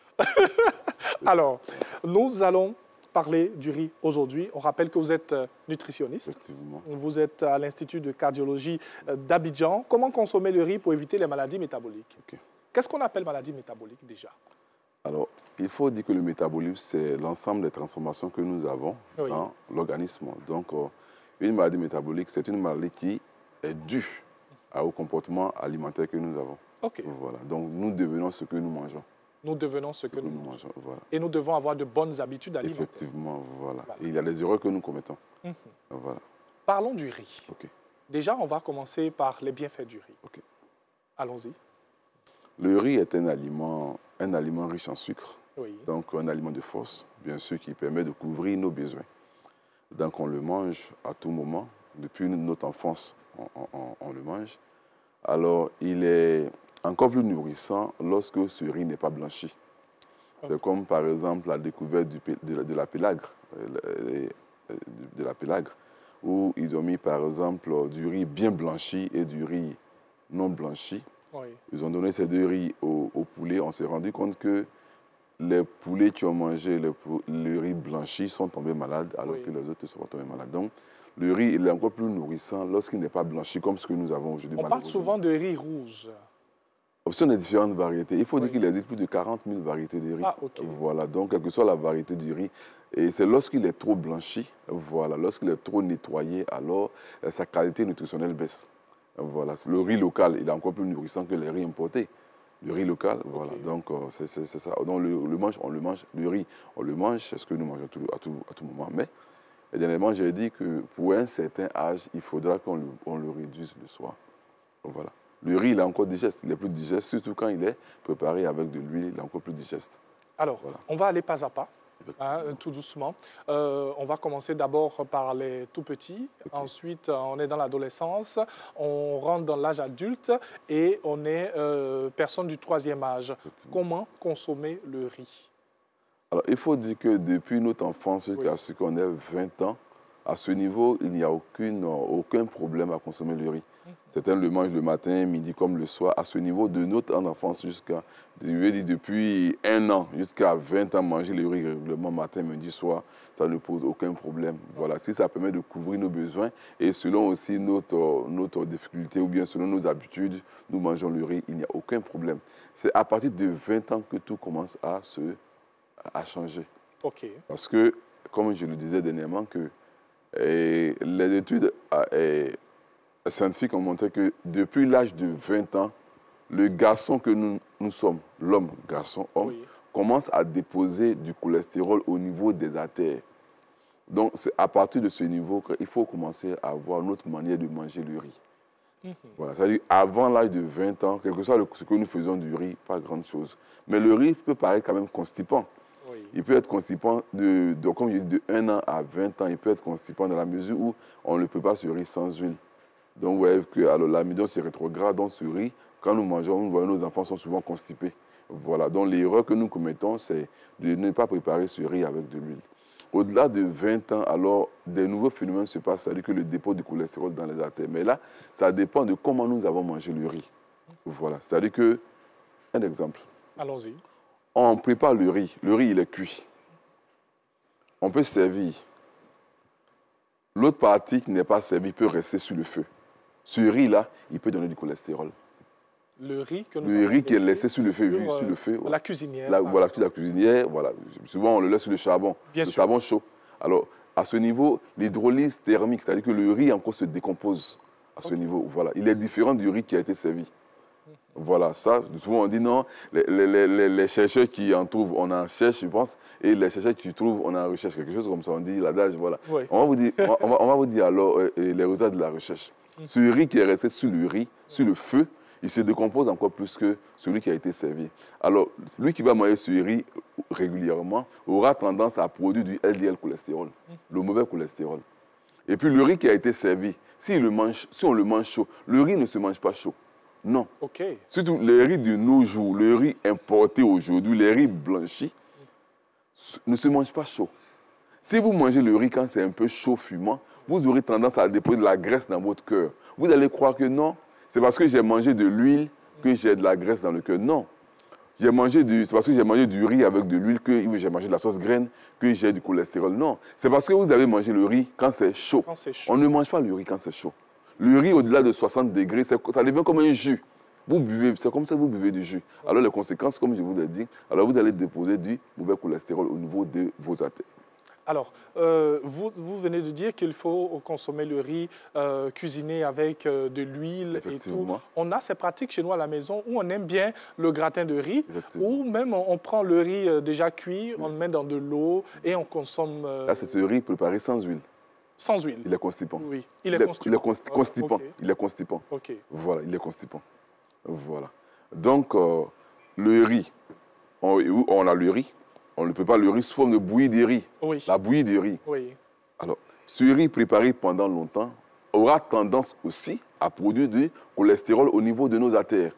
Alors, nous allons parler du riz aujourd'hui. On rappelle que vous êtes nutritionniste. Effectivement. Vous êtes à l'Institut de cardiologie d'Abidjan. Comment consommer le riz pour éviter les maladies métaboliques? Okay. Qu'est-ce qu'on appelle maladie métabolique déjà? Alors, il faut dire que le métabolisme, c'est l'ensemble des transformations que nous avons dans l'organisme. Donc, une maladie métabolique, c'est une maladie qui est due au comportement alimentaire que nous avons. Okay. Voilà. Donc, nous devenons ce que nous mangeons. Nous devenons ce que nous mangeons. Voilà. Et nous devons avoir de bonnes habitudes alimentaires. Effectivement, voilà. Et il y a des erreurs que nous commettons. Voilà. Parlons du riz. Okay. Déjà, on va commencer par les bienfaits du riz. Okay. Allons-y. Le riz est un aliment riche en sucre, donc un aliment de force, bien sûr, qui permet de couvrir nos besoins. Donc on le mange à tout moment, depuis notre enfance, on le mange. Alors il est encore plus nourrissant lorsque ce riz n'est pas blanchi. C'est comme par exemple la découverte de la pélagre, où ils ont mis par exemple du riz bien blanchi et du riz non blanchi. Ils ont donné ces deux riz aux poulets. On s'est rendu compte que les poulets qui ont mangé le riz blanchi sont tombés malades, alors que les autres ne sont pas tombés malades. Donc, le riz il est encore plus nourrissant lorsqu'il n'est pas blanchi, comme ce que nous avons aujourd'hui. On parle souvent de riz rouge. Ce sont des différentes variétés. Il faut dire qu'il existe plus de 40 000 variétés de riz. Voilà, donc, quelle que soit la variété du riz. Et c'est lorsqu'il est trop blanchi, voilà, lorsqu'il est trop nettoyé, alors sa qualité nutritionnelle baisse. Voilà, le riz local, il est encore plus nourrissant que les riz importés. Le riz local, voilà, donc c'est ça. Donc on le mange, le riz, on le mange, c'est ce que nous mangeons à tout moment. Mais, dernièrement, j'ai dit que pour un certain âge, il faudra qu'on le réduise le soir. Voilà. Le riz, il est encore digeste, il est plus digeste, surtout quand il est préparé avec de l'huile, il est encore plus digeste. Alors, on va aller pas à pas. Tout doucement. On va commencer d'abord par les tout petits. Ensuite, on est dans l'adolescence. On rentre dans l'âge adulte et on est personne du troisième âge. Comment consommer le riz? Alors, il faut dire que depuis notre enfance jusqu'à ce qu'on ait 20 ans, à ce niveau, il n'y a aucun problème à consommer le riz. Certains le mangent le matin, midi comme le soir. À ce niveau, de notre enfance jusqu'à, je vais dire, depuis 1 an jusqu'à 20 ans, manger le riz régulièrement matin, midi, soir, ça ne pose aucun problème. Voilà, si ça permet de couvrir nos besoins et selon aussi notre difficulté ou bien selon nos habitudes, nous mangeons le riz, il n'y a aucun problème. C'est à partir de 20 ans que tout commence à changer. Parce que, comme je le disais dernièrement, que les études scientifiques ont montré que depuis l'âge de 20 ans, le garçon que nous sommes, l'homme, garçon, homme, commence à déposer du cholestérol au niveau des artères. Donc, c'est à partir de ce niveau qu'il faut commencer à avoir notre manière de manger le riz. Voilà, c'est-à-dire avant l'âge de 20 ans, quel que soit ce que nous faisons du riz, pas grand-chose. Mais le riz peut paraître quand même constipant. Il peut être constipant comme je dis, de 1 an à 20 ans, il peut être constipant dans la mesure où on ne peut pas se riz sans huile. Donc, vous voyez que l'amidon, c'est rétrograde dans ce riz. Quand nous mangeons, nous voyons nos enfants sont souvent constipés. Voilà. Donc, l'erreur que nous commettons, c'est de ne pas préparer ce riz avec de l'huile. Au-delà de 20 ans, alors, des nouveaux phénomènes se passent, c'est-à-dire que le dépôt du cholestérol dans les artères. Mais là, ça dépend de comment nous avons mangé le riz. Voilà. C'est-à-dire que, un exemple. Allons-y. On prépare le riz. Le riz, il est cuit. On peut servir l'autre partie qui n'est pas servie peut rester sur le feu. Ce riz-là, il peut donner du cholestérol. Le riz que nous Le riz qui est laissé sur le feu, sur, sur le feu. La cuisinière. Voilà, la cuisinière, voilà. Souvent, on le laisse sur le charbon. Bien le sûr. charbon chaud. Alors, à ce niveau, l'hydrolyse thermique, c'est-à-dire que le riz encore se décompose à ce niveau. Voilà. Il est différent du riz qui a été servi. Voilà, ça, souvent on dit non, les chercheurs qui en trouvent, on en cherche, je pense, et les chercheurs qui trouvent, on en recherche, quelque chose comme ça, on dit l'adage, voilà. Oui. On va vous dire alors les résultats de la recherche. Ce riz qui est resté sur le feu, il se décompose encore plus que celui qui a été servi. Alors, lui qui va manger ce riz régulièrement aura tendance à produire du LDL cholestérol, le mauvais cholestérol. Et puis le riz qui a été servi, si on le mange chaud, le riz ne se mange pas chaud. Non. Okay. Surtout les riz de nos jours, le riz importé aujourd'hui, les riz blanchis, ne se mangent pas chaud. Si vous mangez le riz quand c'est un peu chaud, fumant, vous aurez tendance à déposer de la graisse dans votre cœur. Vous allez croire que non, c'est parce que j'ai mangé de l'huile que j'ai de la graisse dans le cœur. Non. C'est parce que j'ai mangé du riz avec de l'huile que j'ai mangé de la sauce graine que j'ai du cholestérol. Non. C'est parce que vous avez mangé le riz quand c'est chaud. On ne mange pas le riz quand c'est chaud. Le riz au-delà de 60 degrés, ça devient comme un jus. Vous buvez, c'est comme ça que vous buvez du jus. Alors les conséquences, comme je vous l'ai dit, alors vous allez déposer du mauvais cholestérol au niveau de vos artères. Alors, vous venez de dire qu'il faut consommer le riz cuisiné avec de l'huile et tout. On a ces pratiques chez nous à la maison où on aime bien le gratin de riz, ou même on prend le riz déjà cuit, on le met dans de l'eau et on consomme... Là, c'est ce riz préparé sans huile. Sans huile. Il est constipant. Oui, il est constipant. Okay. Il est constipant. Okay. Voilà, il est constipant. Voilà. Donc, le riz, on a le riz, on ne peut pas le riz sous forme de bouillie de riz. Oui. La bouillie de riz. Oui. Alors, ce riz préparé pendant longtemps aura tendance aussi à produire du cholestérol au niveau de nos artères.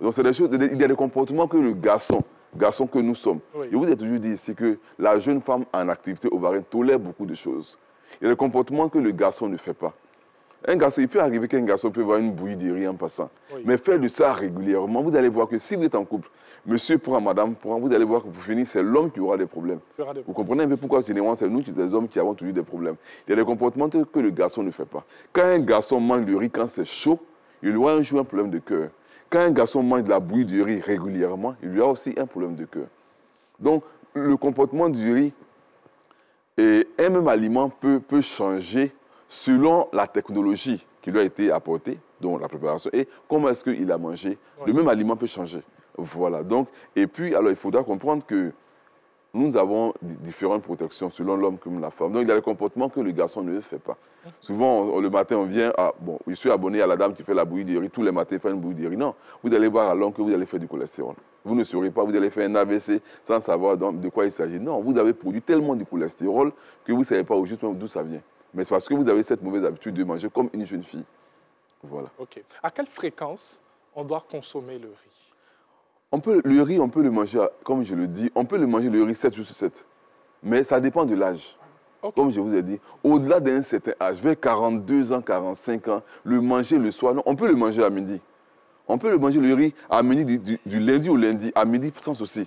Donc, c'est des choses, il y a des comportements que le garçon que nous sommes. Oui. Je vous ai toujours dit, c'est que la jeune femme en activité ovarienne tolère beaucoup de choses. Il y a des comportements que le garçon ne fait pas. Un garçon, il peut arriver qu'un garçon peut voir une bouillie de riz en passant. Oui. Mais faire de ça régulièrement, vous allez voir que si vous êtes en couple, monsieur prend, madame prend, vous allez voir que pour finir, c'est l'homme qui aura des problèmes. Vous comprenez un peu pourquoi généralement c'est nous, les hommes, qui avons toujours des problèmes. Il y a des comportements que le garçon ne fait pas. Quand un garçon mange le riz quand c'est chaud, il aura un jour un problème de cœur. Quand un garçon mange de la bouillie de riz régulièrement, il aura aussi un problème de cœur. Donc, le comportement du riz et un même aliment peut changer selon la technologie qui lui a été apportée, donc la préparation, et comment est-ce qu'il a mangé. Ouais. Le même aliment peut changer. Voilà. Donc, et puis, alors, il faudra comprendre que nous avons différentes protections selon l'homme comme la femme. Donc, il y a des comportements que le garçon ne fait pas. Souvent, le matin, on vient, je suis abonné à la dame qui fait la bouillie de riz, tous les matins, faire une bouillie de riz. Non, vous allez voir à long que vous allez faire du cholestérol. Vous ne saurez pas, vous allez faire un AVC sans savoir de quoi il s'agit. Non, vous avez produit tellement de cholestérol que vous ne savez pas au juste d'où ça vient. Mais c'est parce que vous avez cette mauvaise habitude de manger comme une jeune fille. Voilà. OK. À quelle fréquence on doit consommer le riz? Le riz, on peut le manger, comme je le dis, on peut le manger le riz 7 jours sur 7. Mais ça dépend de l'âge. Okay. Comme je vous ai dit, au-delà d'un certain âge, vers 42 ans, 45 ans, le manger le soir, non, on peut le manger à midi. On peut le manger le riz à midi, du lundi au lundi, à midi sans souci.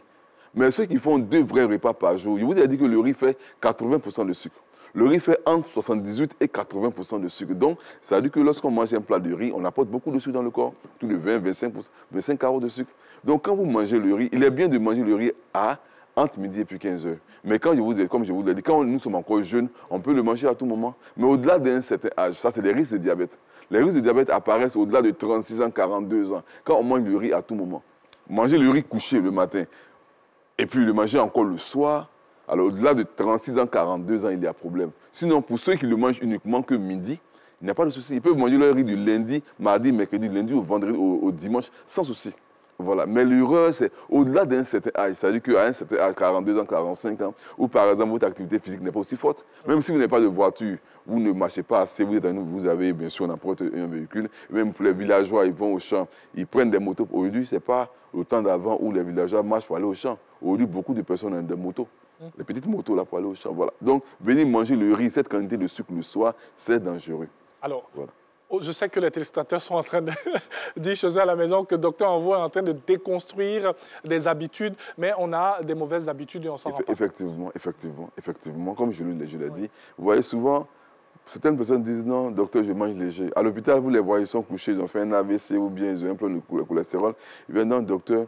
Mais ceux qui font 2 vrais repas par jour, je vous ai dit que le riz fait 80% de sucre. Le riz fait entre 78 et 80% de sucre. Donc, ça veut dire que lorsqu'on mange un plat de riz, on apporte beaucoup de sucre dans le corps. Tout de 20, 25 carreaux de sucre. Donc, quand vous mangez le riz, il est bien de manger le riz entre midi et puis 15 heures. Mais comme je vous l'ai dit, quand nous sommes encore jeunes, on peut le manger à tout moment. Mais au-delà d'un certain âge, ça c'est les risques de diabète. Les risques de diabète apparaissent au-delà de 36 ans, 42 ans, quand on mange le riz à tout moment. Manger le riz couché le matin, et puis le manger encore le soir, alors, au-delà de 36 ans, 42 ans, il y a problème. Sinon, pour ceux qui le mangent uniquement que midi, il n'y a pas de souci. Ils peuvent manger leur riz du lundi, mardi, mercredi, lundi au vendredi, au dimanche, sans souci. Voilà. Mais l'erreur, c'est au-delà d'un certain âge. C'est-à-dire qu'à un certain âge, 42 ans, 45 ans, ou par exemple, votre activité physique n'est pas aussi forte. Même si vous n'avez pas de voiture, vous ne marchez pas assez, vous avez bien sûr n'importe un véhicule. Même pour les villageois, ils vont au champ, ils prennent des motos. Aujourd'hui, ce n'est pas le temps d'avant où les villageois marchent pour aller au champ. Aujourd'hui, beaucoup de personnes ont des motos. Les petites motos là pour aller au champ, voilà. Donc, venir manger le riz, cette quantité de sucre le soir, c'est dangereux. Alors, voilà. Je sais que les téléspectateurs sont en train de dire chez eux à la maison que Dr Envoi est en train de déconstruire des habitudes, mais on a des mauvaises habitudes et on s'en rend pas compte. Effectivement. Comme je l'ai dit, vous voyez souvent, Certaines personnes disent non, docteur, je mange léger. À l'hôpital, vous les voyez, ils sont couchés, ils ont fait un AVC ou bien ils ont un problème de cholestérol. Ils viennent, non, docteur,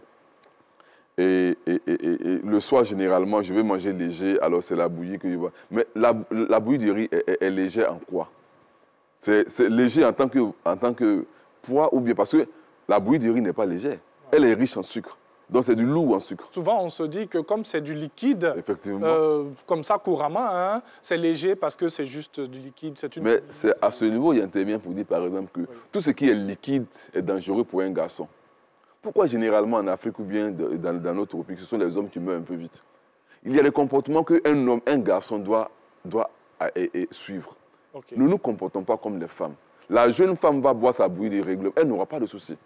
et le soir, généralement, je vais manger léger, alors c'est la bouillie que je vois. Mais la bouillie de riz est légère en quoi? C'est léger en tant que poids ou bien parce que la bouillie de riz n'est pas légère. Elle est riche en sucre. Donc, c'est du lourd en sucre. Souvent, on se dit que comme c'est du liquide, comme ça, couramment, hein, c'est léger parce que c'est juste du liquide. Mais à ce niveau, il intervient pour dire, par exemple, que tout ce qui est liquide est dangereux pour un garçon. Pourquoi, généralement, en Afrique ou bien dans notre pays, ce sont les hommes qui meurent un peu vite? Il y a des comportements qu'un homme, un garçon doit suivre. Okay. Nous ne nous comportons pas comme les femmes. La jeune femme va boire sa bouillie de riz, elle n'aura pas de soucis.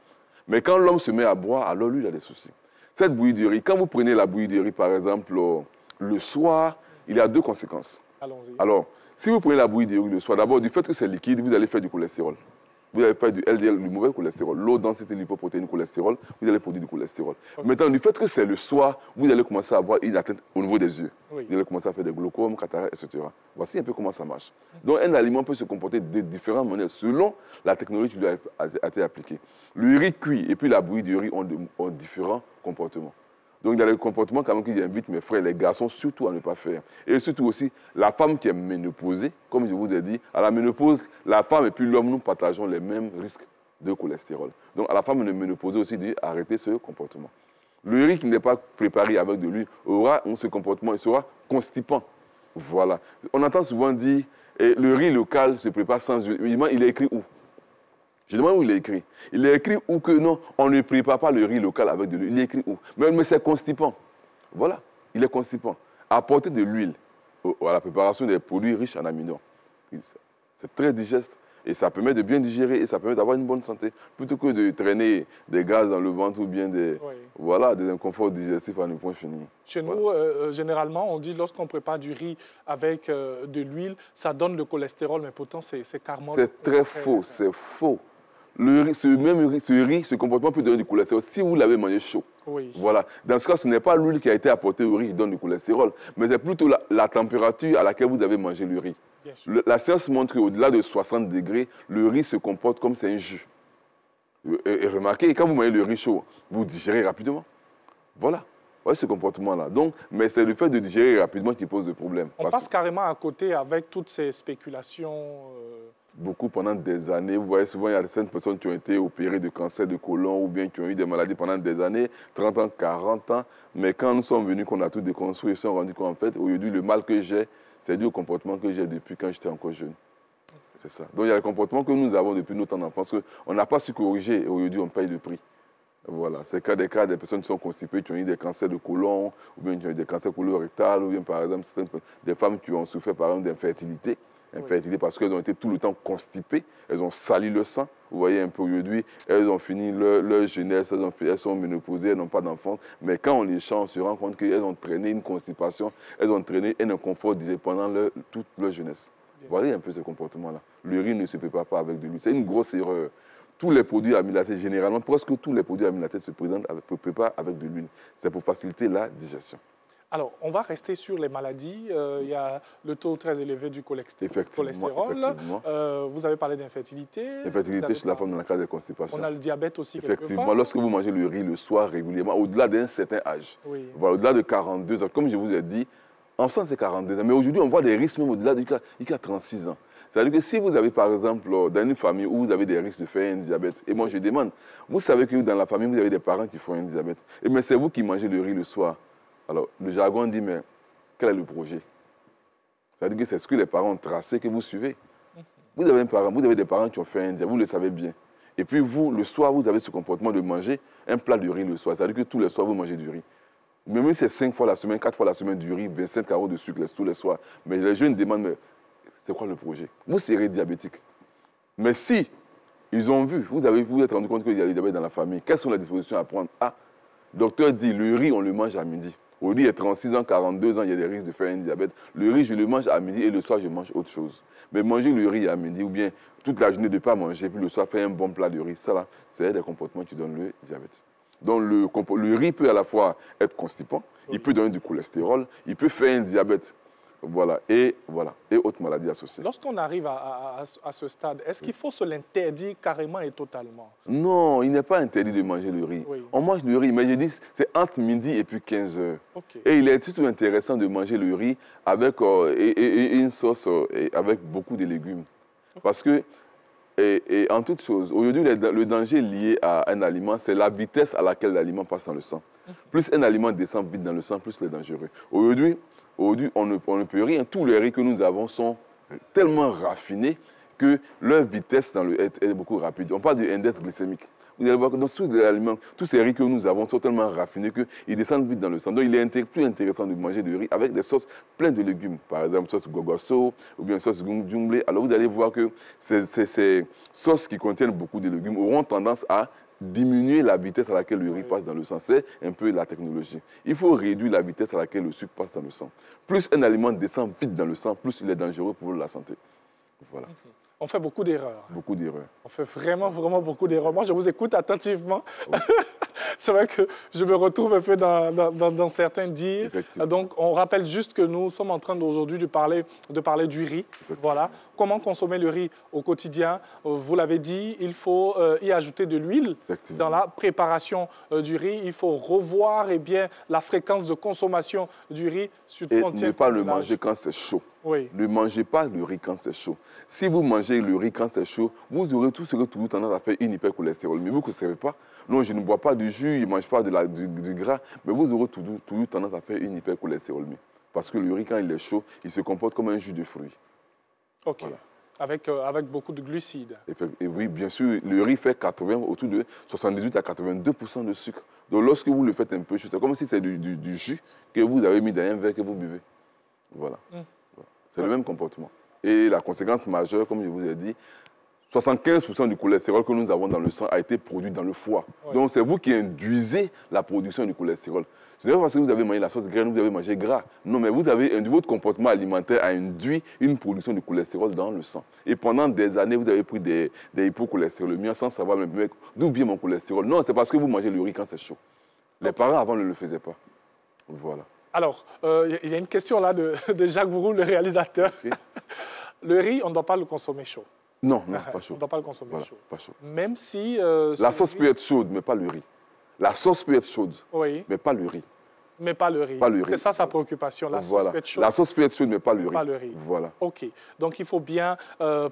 Mais quand l'homme se met à boire, alors lui, il a des soucis. Cette bouillie de riz, quand vous prenez la bouillie de riz, par exemple, le soir, il y a deux conséquences. Alors, si vous prenez la bouillie de riz le soir, d'abord, du fait que c'est liquide, vous allez faire du cholestérol. Vous allez faire du LDL, du mauvais cholestérol. L'eau densité lipoprotéine cholestérol, vous allez produire du cholestérol. Okay. Maintenant, du fait que c'est le soir, vous allez commencer à avoir une atteinte au niveau des yeux. Oui. Vous allez commencer à faire des glaucomes, cataractes, etc. Voici un peu comment ça marche. Donc, un aliment peut se comporter de différentes manières selon la technologie qui lui a été appliquée. Le riz cuit et puis la bouillie de riz ont différents comportements. Donc, il y a le comportement quand même que j'invite mes frères, les garçons, surtout à ne pas faire. Et surtout aussi, la femme qui est ménopausée, comme je vous ai dit, à la ménopause, la femme et puis l'homme, nous partageons les mêmes risques de cholestérol. Donc, à la femme ménopausée aussi, d'arrêter ce comportement. Le riz qui n'est pas préparé avec de l'huile aura ce comportement, il sera constipant. Voilà. On entend souvent dire, le riz local se prépare sans huile. Il est écrit où? Je demande où il est écrit. Il est écrit où que non, on ne prépare pas le riz local avec de l'huile. Il est écrit où? Mais c'est constipant. Voilà, il est constipant. Apporter de l'huile à la préparation des produits riches en amidon, c'est très digeste et ça permet de bien digérer et ça permet d'avoir une bonne santé. Plutôt que de traîner des gaz dans le ventre ou bien des inconforts digestifs à ne point fini. Chez nous, généralement, on dit lorsqu'on prépare du riz avec de l'huile, ça donne le cholestérol, mais pourtant c'est carrément... C'est très faux, c'est faux. Ce riz, ce comportement peut donner du cholestérol si vous l'avez mangé chaud. Oui. Voilà. Dans ce cas, ce n'est pas l'huile qui a été apportée au riz qui donne du cholestérol, mais c'est plutôt la température à laquelle vous avez mangé le riz. La science montre qu'au-delà de 60 degrés, le riz se comporte comme c'est un jus. Et remarquez, quand vous mangez le riz chaud, vous digérez rapidement. Voilà. Voyez ce comportement-là. Mais c'est le fait de digérer rapidement qui pose le problème. On passe carrément à côté avec toutes ces spéculations. Beaucoup pendant des années. Vous voyez, souvent, il y a certaines personnes qui ont été opérées de cancer de côlon ou bien qui ont eu des maladies pendant des années, 30 ans, 40 ans. Mais quand nous sommes venus, qu'on a tout déconstruit, ils se sont rendus compte, en fait, aujourd'hui, le mal que j'ai, c'est dû au comportement que j'ai depuis quand j'étais encore jeune. C'est ça. Donc, il y a le comportement que nous avons depuis notre enfance, qu'on n'a pas su corriger et aujourd'hui, on paye le prix. Voilà, c'est des cas des personnes qui sont constipées, qui ont eu des cancers de côlon, ou bien qui ont eu des cancers colorectales, ou bien par exemple des femmes qui ont souffert par exemple d'infertilité. Infertilité parce qu'elles ont été tout le temps constipées, elles ont sali le sang. Vous voyez un peu aujourd'hui, elles ont fini leur jeunesse, elles sont ménopausées, elles n'ont pas d'enfants. Mais quand on les change, on se rend compte qu'elles ont traîné une constipation, elles ont traîné un inconfort pendant toute leur jeunesse. Vous voyez un peu ce comportement-là. Le riz ne se prépare pas avec de l'huile. C'est une grosse erreur. Tous les produits amylatés, généralement, presque tous les produits amylatés se préparent avec de l'huile. C'est pour faciliter la digestion. Alors, on va rester sur les maladies. Il y a le taux très élevé du cholestérol. Effectivement. Vous avez parlé d'infertilité. L'infertilité chez la femme dans le cas des constipations. On a le diabète aussi. Effectivement. Lorsque vous mangez le riz le soir régulièrement, au-delà d'un certain âge, voilà, au-delà de 42 ans, comme je vous ai dit, en France c'est 42 ans. Mais aujourd'hui, on voit des risques même au-delà du cas 36 ans. C'est-à-dire que si vous avez, par exemple, dans une famille où vous avez des risques de faire un diabète, et moi je demande, vous savez que dans la famille, vous avez des parents qui font un diabète, mais c'est vous qui mangez le riz le soir. Alors, le jargon dit, mais quel est le projet? C'est-à-dire que c'est ce que les parents ont tracé que vous suivez. Vous avez des parents qui ont fait un diabète, vous le savez bien. Et puis vous, le soir, vous avez ce comportement de manger un plat de riz le soir. C'est-à-dire que tous les soirs, vous mangez du riz. Même si c'est 5 fois la semaine, 4 fois la semaine du riz, 25 carreaux de sucre tous les soirs. Mais les jeunes demandent, mais c'est quoi le projet? Vous serez diabétique. Mais si ils ont vu, vous êtes rendu compte qu'il y a le diabète dans la famille, quelles sont les dispositions à prendre? Ah, le docteur dit, le riz, on le mange à midi. Aujourd'hui, il y a 36 ans, 42 ans, il y a des risques de faire un diabète. Le riz, je le mange à midi et le soir, je mange autre chose. Mais manger le riz à midi ou bien toute la journée de ne pas manger, puis le soir, faire un bon plat de riz, ça là, c'est des comportements qui donnent le diabète. Donc, le riz peut à la fois être constipant, il peut donner du cholestérol, il peut faire un diabète voilà, et autres maladies associées. Lorsqu'on arrive à ce stade, est-ce qu'il faut se l'interdire carrément et totalement? Non, il n'est pas interdit de manger le riz. Oui. On mange le riz, mais je dis c'est entre midi et puis 15 heures. Okay. Et il est tout intéressant de manger le riz avec une sauce avec beaucoup de légumes. Okay. Parce que, en toute chose, aujourd'hui, le danger lié à un aliment, c'est la vitesse à laquelle l'aliment passe dans le sang. Plus un aliment descend vite dans le sang, plus il est dangereux. Aujourd'hui, on ne peut rien. Tous les riz que nous avons sont tellement raffinés que leur vitesse est beaucoup rapide. On parle de index glycémique. Vous allez voir que dans tous les aliments, tous ces riz que nous avons sont tellement raffinés qu'ils descendent vite dans le sang. Donc il est plus intéressant de manger du riz avec des sauces pleines de légumes. Par exemple, sauce gogoso ou bien sauce djumblé. Alors vous allez voir que ces sauces qui contiennent beaucoup de légumes auront tendance à diminuer la vitesse à laquelle le riz passe dans le sang. C'est un peu la technologie. Il faut réduire la vitesse à laquelle le sucre passe dans le sang. Plus un aliment descend vite dans le sang, plus il est dangereux pour la santé. Voilà. On fait beaucoup d'erreurs. Beaucoup d'erreurs. On fait vraiment beaucoup d'erreurs. Moi, je vous écoute attentivement. Oui. C'est vrai que je me retrouve un peu dans certains dires. Donc, on rappelle juste que nous sommes en train aujourd'hui de parler du riz. Voilà. Comment consommer le riz au quotidien? Vous l'avez dit, il faut y ajouter de l'huile dans la préparation du riz. Il faut revoir la fréquence de consommation du riz. Et ne pas le manger quand c'est chaud. Oui. Ne mangez pas le riz quand c'est chaud. Si vous mangez le riz quand c'est chaud, vous aurez tout ce que toujours tendance à faire une hypercholestérol. Mais vous ne savez pas. Non, je ne bois pas du jus, je ne mange pas du gras, mais vous aurez toujours tendance à faire une hypercholestérolémie. Parce que le riz, quand il est chaud, il se comporte comme un jus de fruits. OK. Voilà. Avec beaucoup de glucides. Et oui, bien sûr, le riz fait autour de 78 à 82% de sucre. Donc lorsque vous le faites un peu chaud, c'est comme si c'est du jus que vous avez mis dans un verre que vous buvez. Voilà. C'est le même comportement. Et la conséquence majeure, comme je vous ai dit, 75% du cholestérol que nous avons dans le sang a été produit dans le foie. Ouais. Donc c'est vous qui induisez la production du cholestérol. Ce n'est pas parce que vous avez mangé la sauce graine, vous avez mangé gras. Non, mais votre comportement alimentaire a induit une production de cholestérol dans le sang. Et pendant des années, vous avez pris des hypocholestérolémies sans savoir même d'où vient mon cholestérol. Non, c'est parce que vous mangez le riz quand c'est chaud. Les parents avant ne le faisaient pas. Voilà. Alors, il y a une question là de Jacques Bourou, le réalisateur. Okay. Le riz, on ne doit pas le consommer chaud. Non, pas chaud. On ne doit pas le consommer chaud. Pas chaud. Même si... la sauce peut être chaude, mais pas le riz. La sauce peut être chaude, mais pas le riz. Mais pas le riz. C'est ça sa préoccupation. La sauce peut être chaude. La sauce peut être chaude, mais pas le riz. Pas le riz. Voilà. OK. Donc, il faut bien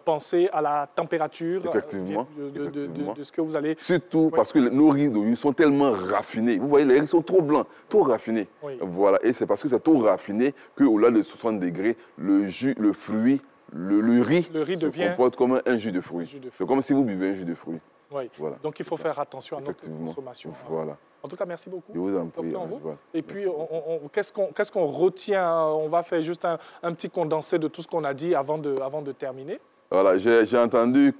penser à la température de ce que vous allez... Surtout parce que nos riz d'aujourd'hui sont tellement raffinés. Vous voyez, les riz sont trop blancs, trop raffinés. Oui. Voilà. Et c'est parce que c'est trop raffiné qu'au-delà de 60 degrés, le fruit, le riz se comporte comme un jus de fruits. C'est comme si vous buvez un jus de fruits. Oui. Voilà. Donc, il faut faire attention à notre consommation. Voilà. En tout cas, merci beaucoup. Je vous en prie. Et puis, qu'est-ce qu'on retient? On va faire juste un petit condensé de tout ce qu'on a dit avant de terminer. Voilà, j'ai entendu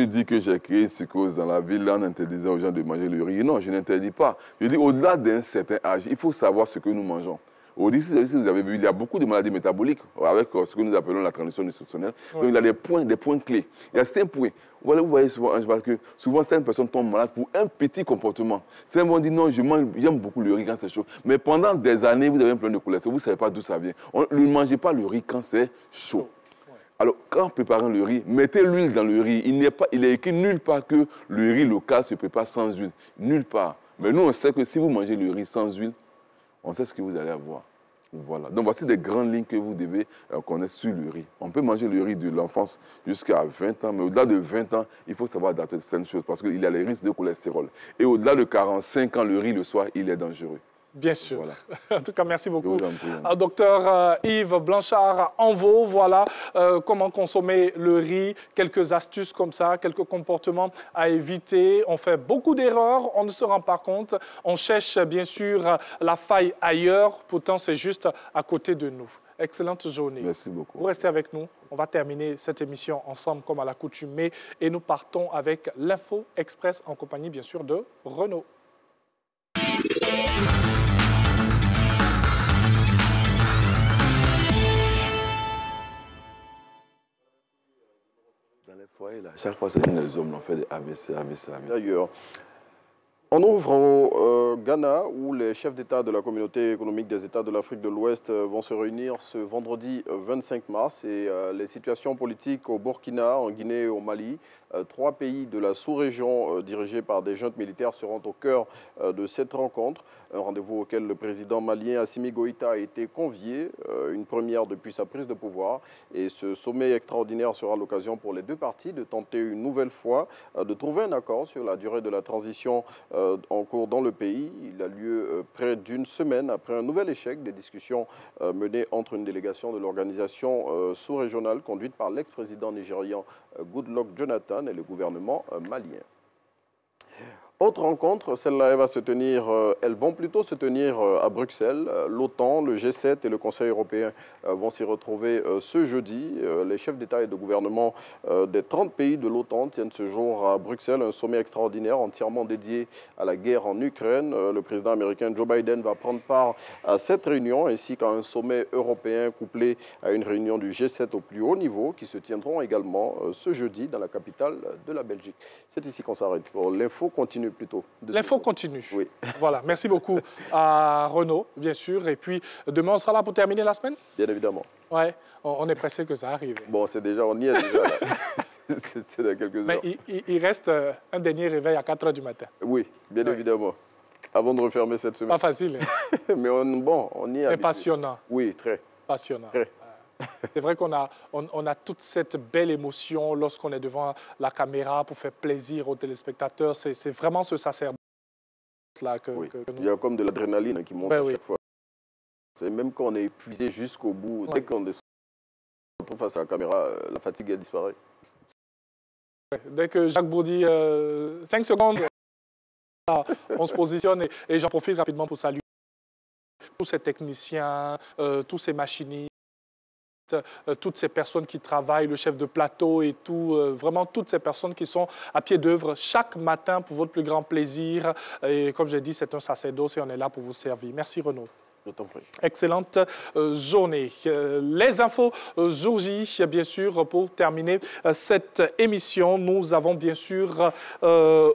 dire que j'ai créé une psychose dans la ville en interdisant aux gens de manger le riz. Non, je n'interdis pas. Je dis, au-delà d'un certain âge, il faut savoir ce que nous mangeons. Si vous avez vu, il y a beaucoup de maladies métaboliques avec ce que nous appelons la transition nutritionnelle. Ouais. Donc, il y a des points clés. Il y a certains points. Voilà, vous voyez souvent, que souvent, certaines personnes tombent malades pour un petit comportement. Certains vont dire, non, j'aime beaucoup le riz quand c'est chaud. Mais pendant des années, vous avez un problème de cholestérol, vous ne savez pas d'où ça vient. Ne mangez pas le riz quand c'est chaud. Ouais. Alors, quand préparant le riz, mettez l'huile dans le riz. Il est écrit nulle part que le riz local se prépare sans huile. Nulle part. Mais nous, on sait que si vous mangez le riz sans huile, on sait ce que vous allez avoir. Voilà. Donc, voici des grandes lignes que vous devez connaître sur le riz. On peut manger le riz de l'enfance jusqu'à 20 ans, mais au-delà de 20 ans, il faut savoir adapter certaines choses parce qu'il y a les risques de cholestérol. Et au-delà de 45 ans, le riz le soir, il est dangereux. Bien sûr. Voilà. En tout cas, merci beaucoup. Docteur Yves Blanchard-Envaux, voilà comment consommer le riz, quelques astuces comme ça, quelques comportements à éviter. On fait beaucoup d'erreurs, on ne se rend pas compte. On cherche bien sûr la faille ailleurs, pourtant c'est juste à côté de nous. Excellente journée. Merci beaucoup. Vous restez avec nous. On va terminer cette émission ensemble comme à l'accoutumée et nous partons avec l'Info Express en compagnie bien sûr de Renaud. Dans les foyers, là, chaque fois, c'est les hommes qui ont fait des AVC. D'ailleurs, On ouvre au Ghana où les chefs d'État de la communauté économique des États de l'Afrique de l'Ouest vont se réunir ce vendredi 25 mars. Et les situations politiques au Burkina, en Guinée et au Mali, 3 pays de la sous-région dirigés par des juntes militaires seront au cœur de cette rencontre. Un rendez-vous auquel le président malien Assimi Goïta a été convié, une première depuis sa prise de pouvoir. Et ce sommet extraordinaire sera l'occasion pour les deux parties de tenter une nouvelle fois de trouver un accord sur la durée de la transition en cours dans le pays. Il a lieu près d'une semaine après un nouvel échec des discussions menées entre une délégation de l'organisation sous-régionale conduite par l'ex-président nigérian Goodluck Jonathan et le gouvernement malien. Autre rencontre, celle-là, elles vont plutôt se tenir à Bruxelles. L'OTAN, le G7 et le Conseil européen vont s'y retrouver ce jeudi. Les chefs d'État et de gouvernement des 30 pays de l'OTAN tiennent ce jour à Bruxelles un sommet extraordinaire entièrement dédié à la guerre en Ukraine. Le président américain Joe Biden va prendre part à cette réunion ainsi qu'à un sommet européen couplé à une réunion du G7 au plus haut niveau qui se tiendront également ce jeudi dans la capitale de la Belgique. C'est ici qu'on s'arrête. L'info continue plutôt. L'info continue. Oui. Voilà, merci beaucoup à Renaud, bien sûr. Et puis, demain, on sera là pour terminer la semaine? Bien évidemment. Ouais, on est pressé que ça arrive. Bon, on y est déjà là. C'est dans quelques heures. Mais il reste un dernier réveil à 4 h du matin. Oui, bien évidemment. Avant de refermer cette semaine. Pas facile. Hein? Mais on y est. Mais passionnant. Oui, très. Passionnant. Très. C'est vrai qu'on a toute cette belle émotion lorsqu'on est devant la caméra pour faire plaisir aux téléspectateurs. C'est vraiment ce sacerdoce-là que nous... Il y a comme de l'adrénaline qui monte à chaque fois. Même quand on est épuisé jusqu'au bout, dès qu'on se retrouve face à la caméra, la fatigue elle disparaît. Dès que Jacques Brou dit 5 secondes, on se positionne et j'en profite rapidement pour saluer tous ces techniciens, tous ces machinistes, toutes ces personnes qui travaillent, le chef de plateau et tout, vraiment toutes ces personnes qui sont à pied d'œuvre chaque matin pour votre plus grand plaisir. Et comme j'ai dit, c'est un sacerdoce et on est là pour vous servir. Merci Renaud. Je t'en prie. Excellente journée. Les infos jour J, bien sûr, pour terminer cette émission. Nous avons bien sûr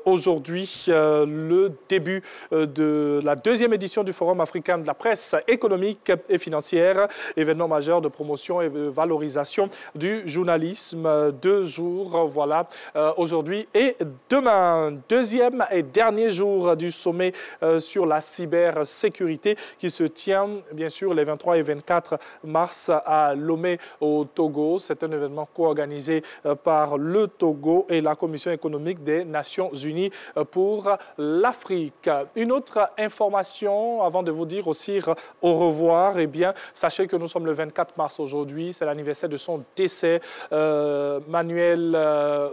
aujourd'hui le début de la 2e édition du Forum africain de la presse économique et financière, événement majeur de promotion et de valorisation du journalisme. 2 jours, voilà, aujourd'hui et demain. 2e et dernier jour du sommet sur la cybersécurité qui se tient bien sûr les 23 et 24 mars à Lomé au Togo. C'est un événement co-organisé par le Togo et la Commission économique des Nations Unies pour l'Afrique. Une autre information avant de vous dire aussi au revoir, eh bien, sachez que nous sommes le 24 mars aujourd'hui, c'est l'anniversaire de son décès, Manuel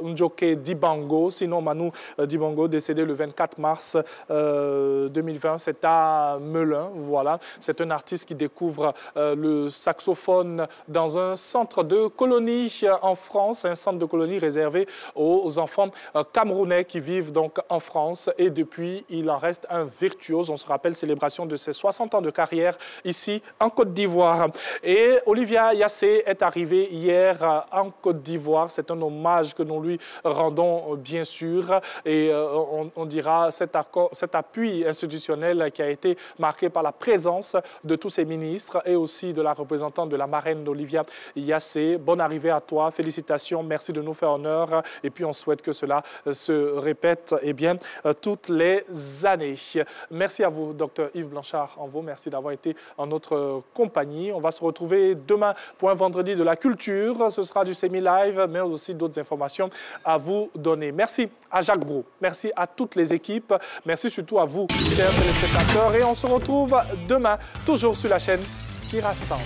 Ndjoké Dibango, sinon Manu Dibango, décédé le 24 mars 2020, c'est à Melun, voilà. C'est un artiste qui découvre le saxophone dans un centre de colonie en France, un centre de colonie réservé aux enfants camerounais qui vivent donc en France. Et depuis, il en reste un virtuose. On se rappelle, célébration de ses 60 ans de carrière ici en Côte d'Ivoire. Et Olivia Yassé est arrivée hier en Côte d'Ivoire. C'est un hommage que nous lui rendons bien sûr. Et on dira cet appui institutionnel qui a été marqué par la présence de tous ces ministres et aussi de la représentante de la marraine Olivia Yassé. Bonne arrivée à toi, félicitations, merci de nous faire honneur et puis on souhaite que cela se répète toutes les années. Merci à vous, Dr Yves Blanchard-Envaux, merci d'avoir été en notre compagnie. On va se retrouver demain pour un vendredi de la culture, ce sera du semi-live, mais aussi d'autres informations à vous donner. Merci à Jacques Brou, merci à toutes les équipes, merci surtout à vous, chers téléspectateurs, et on se retrouve demain, toujours sur la chaîne qui rassemble.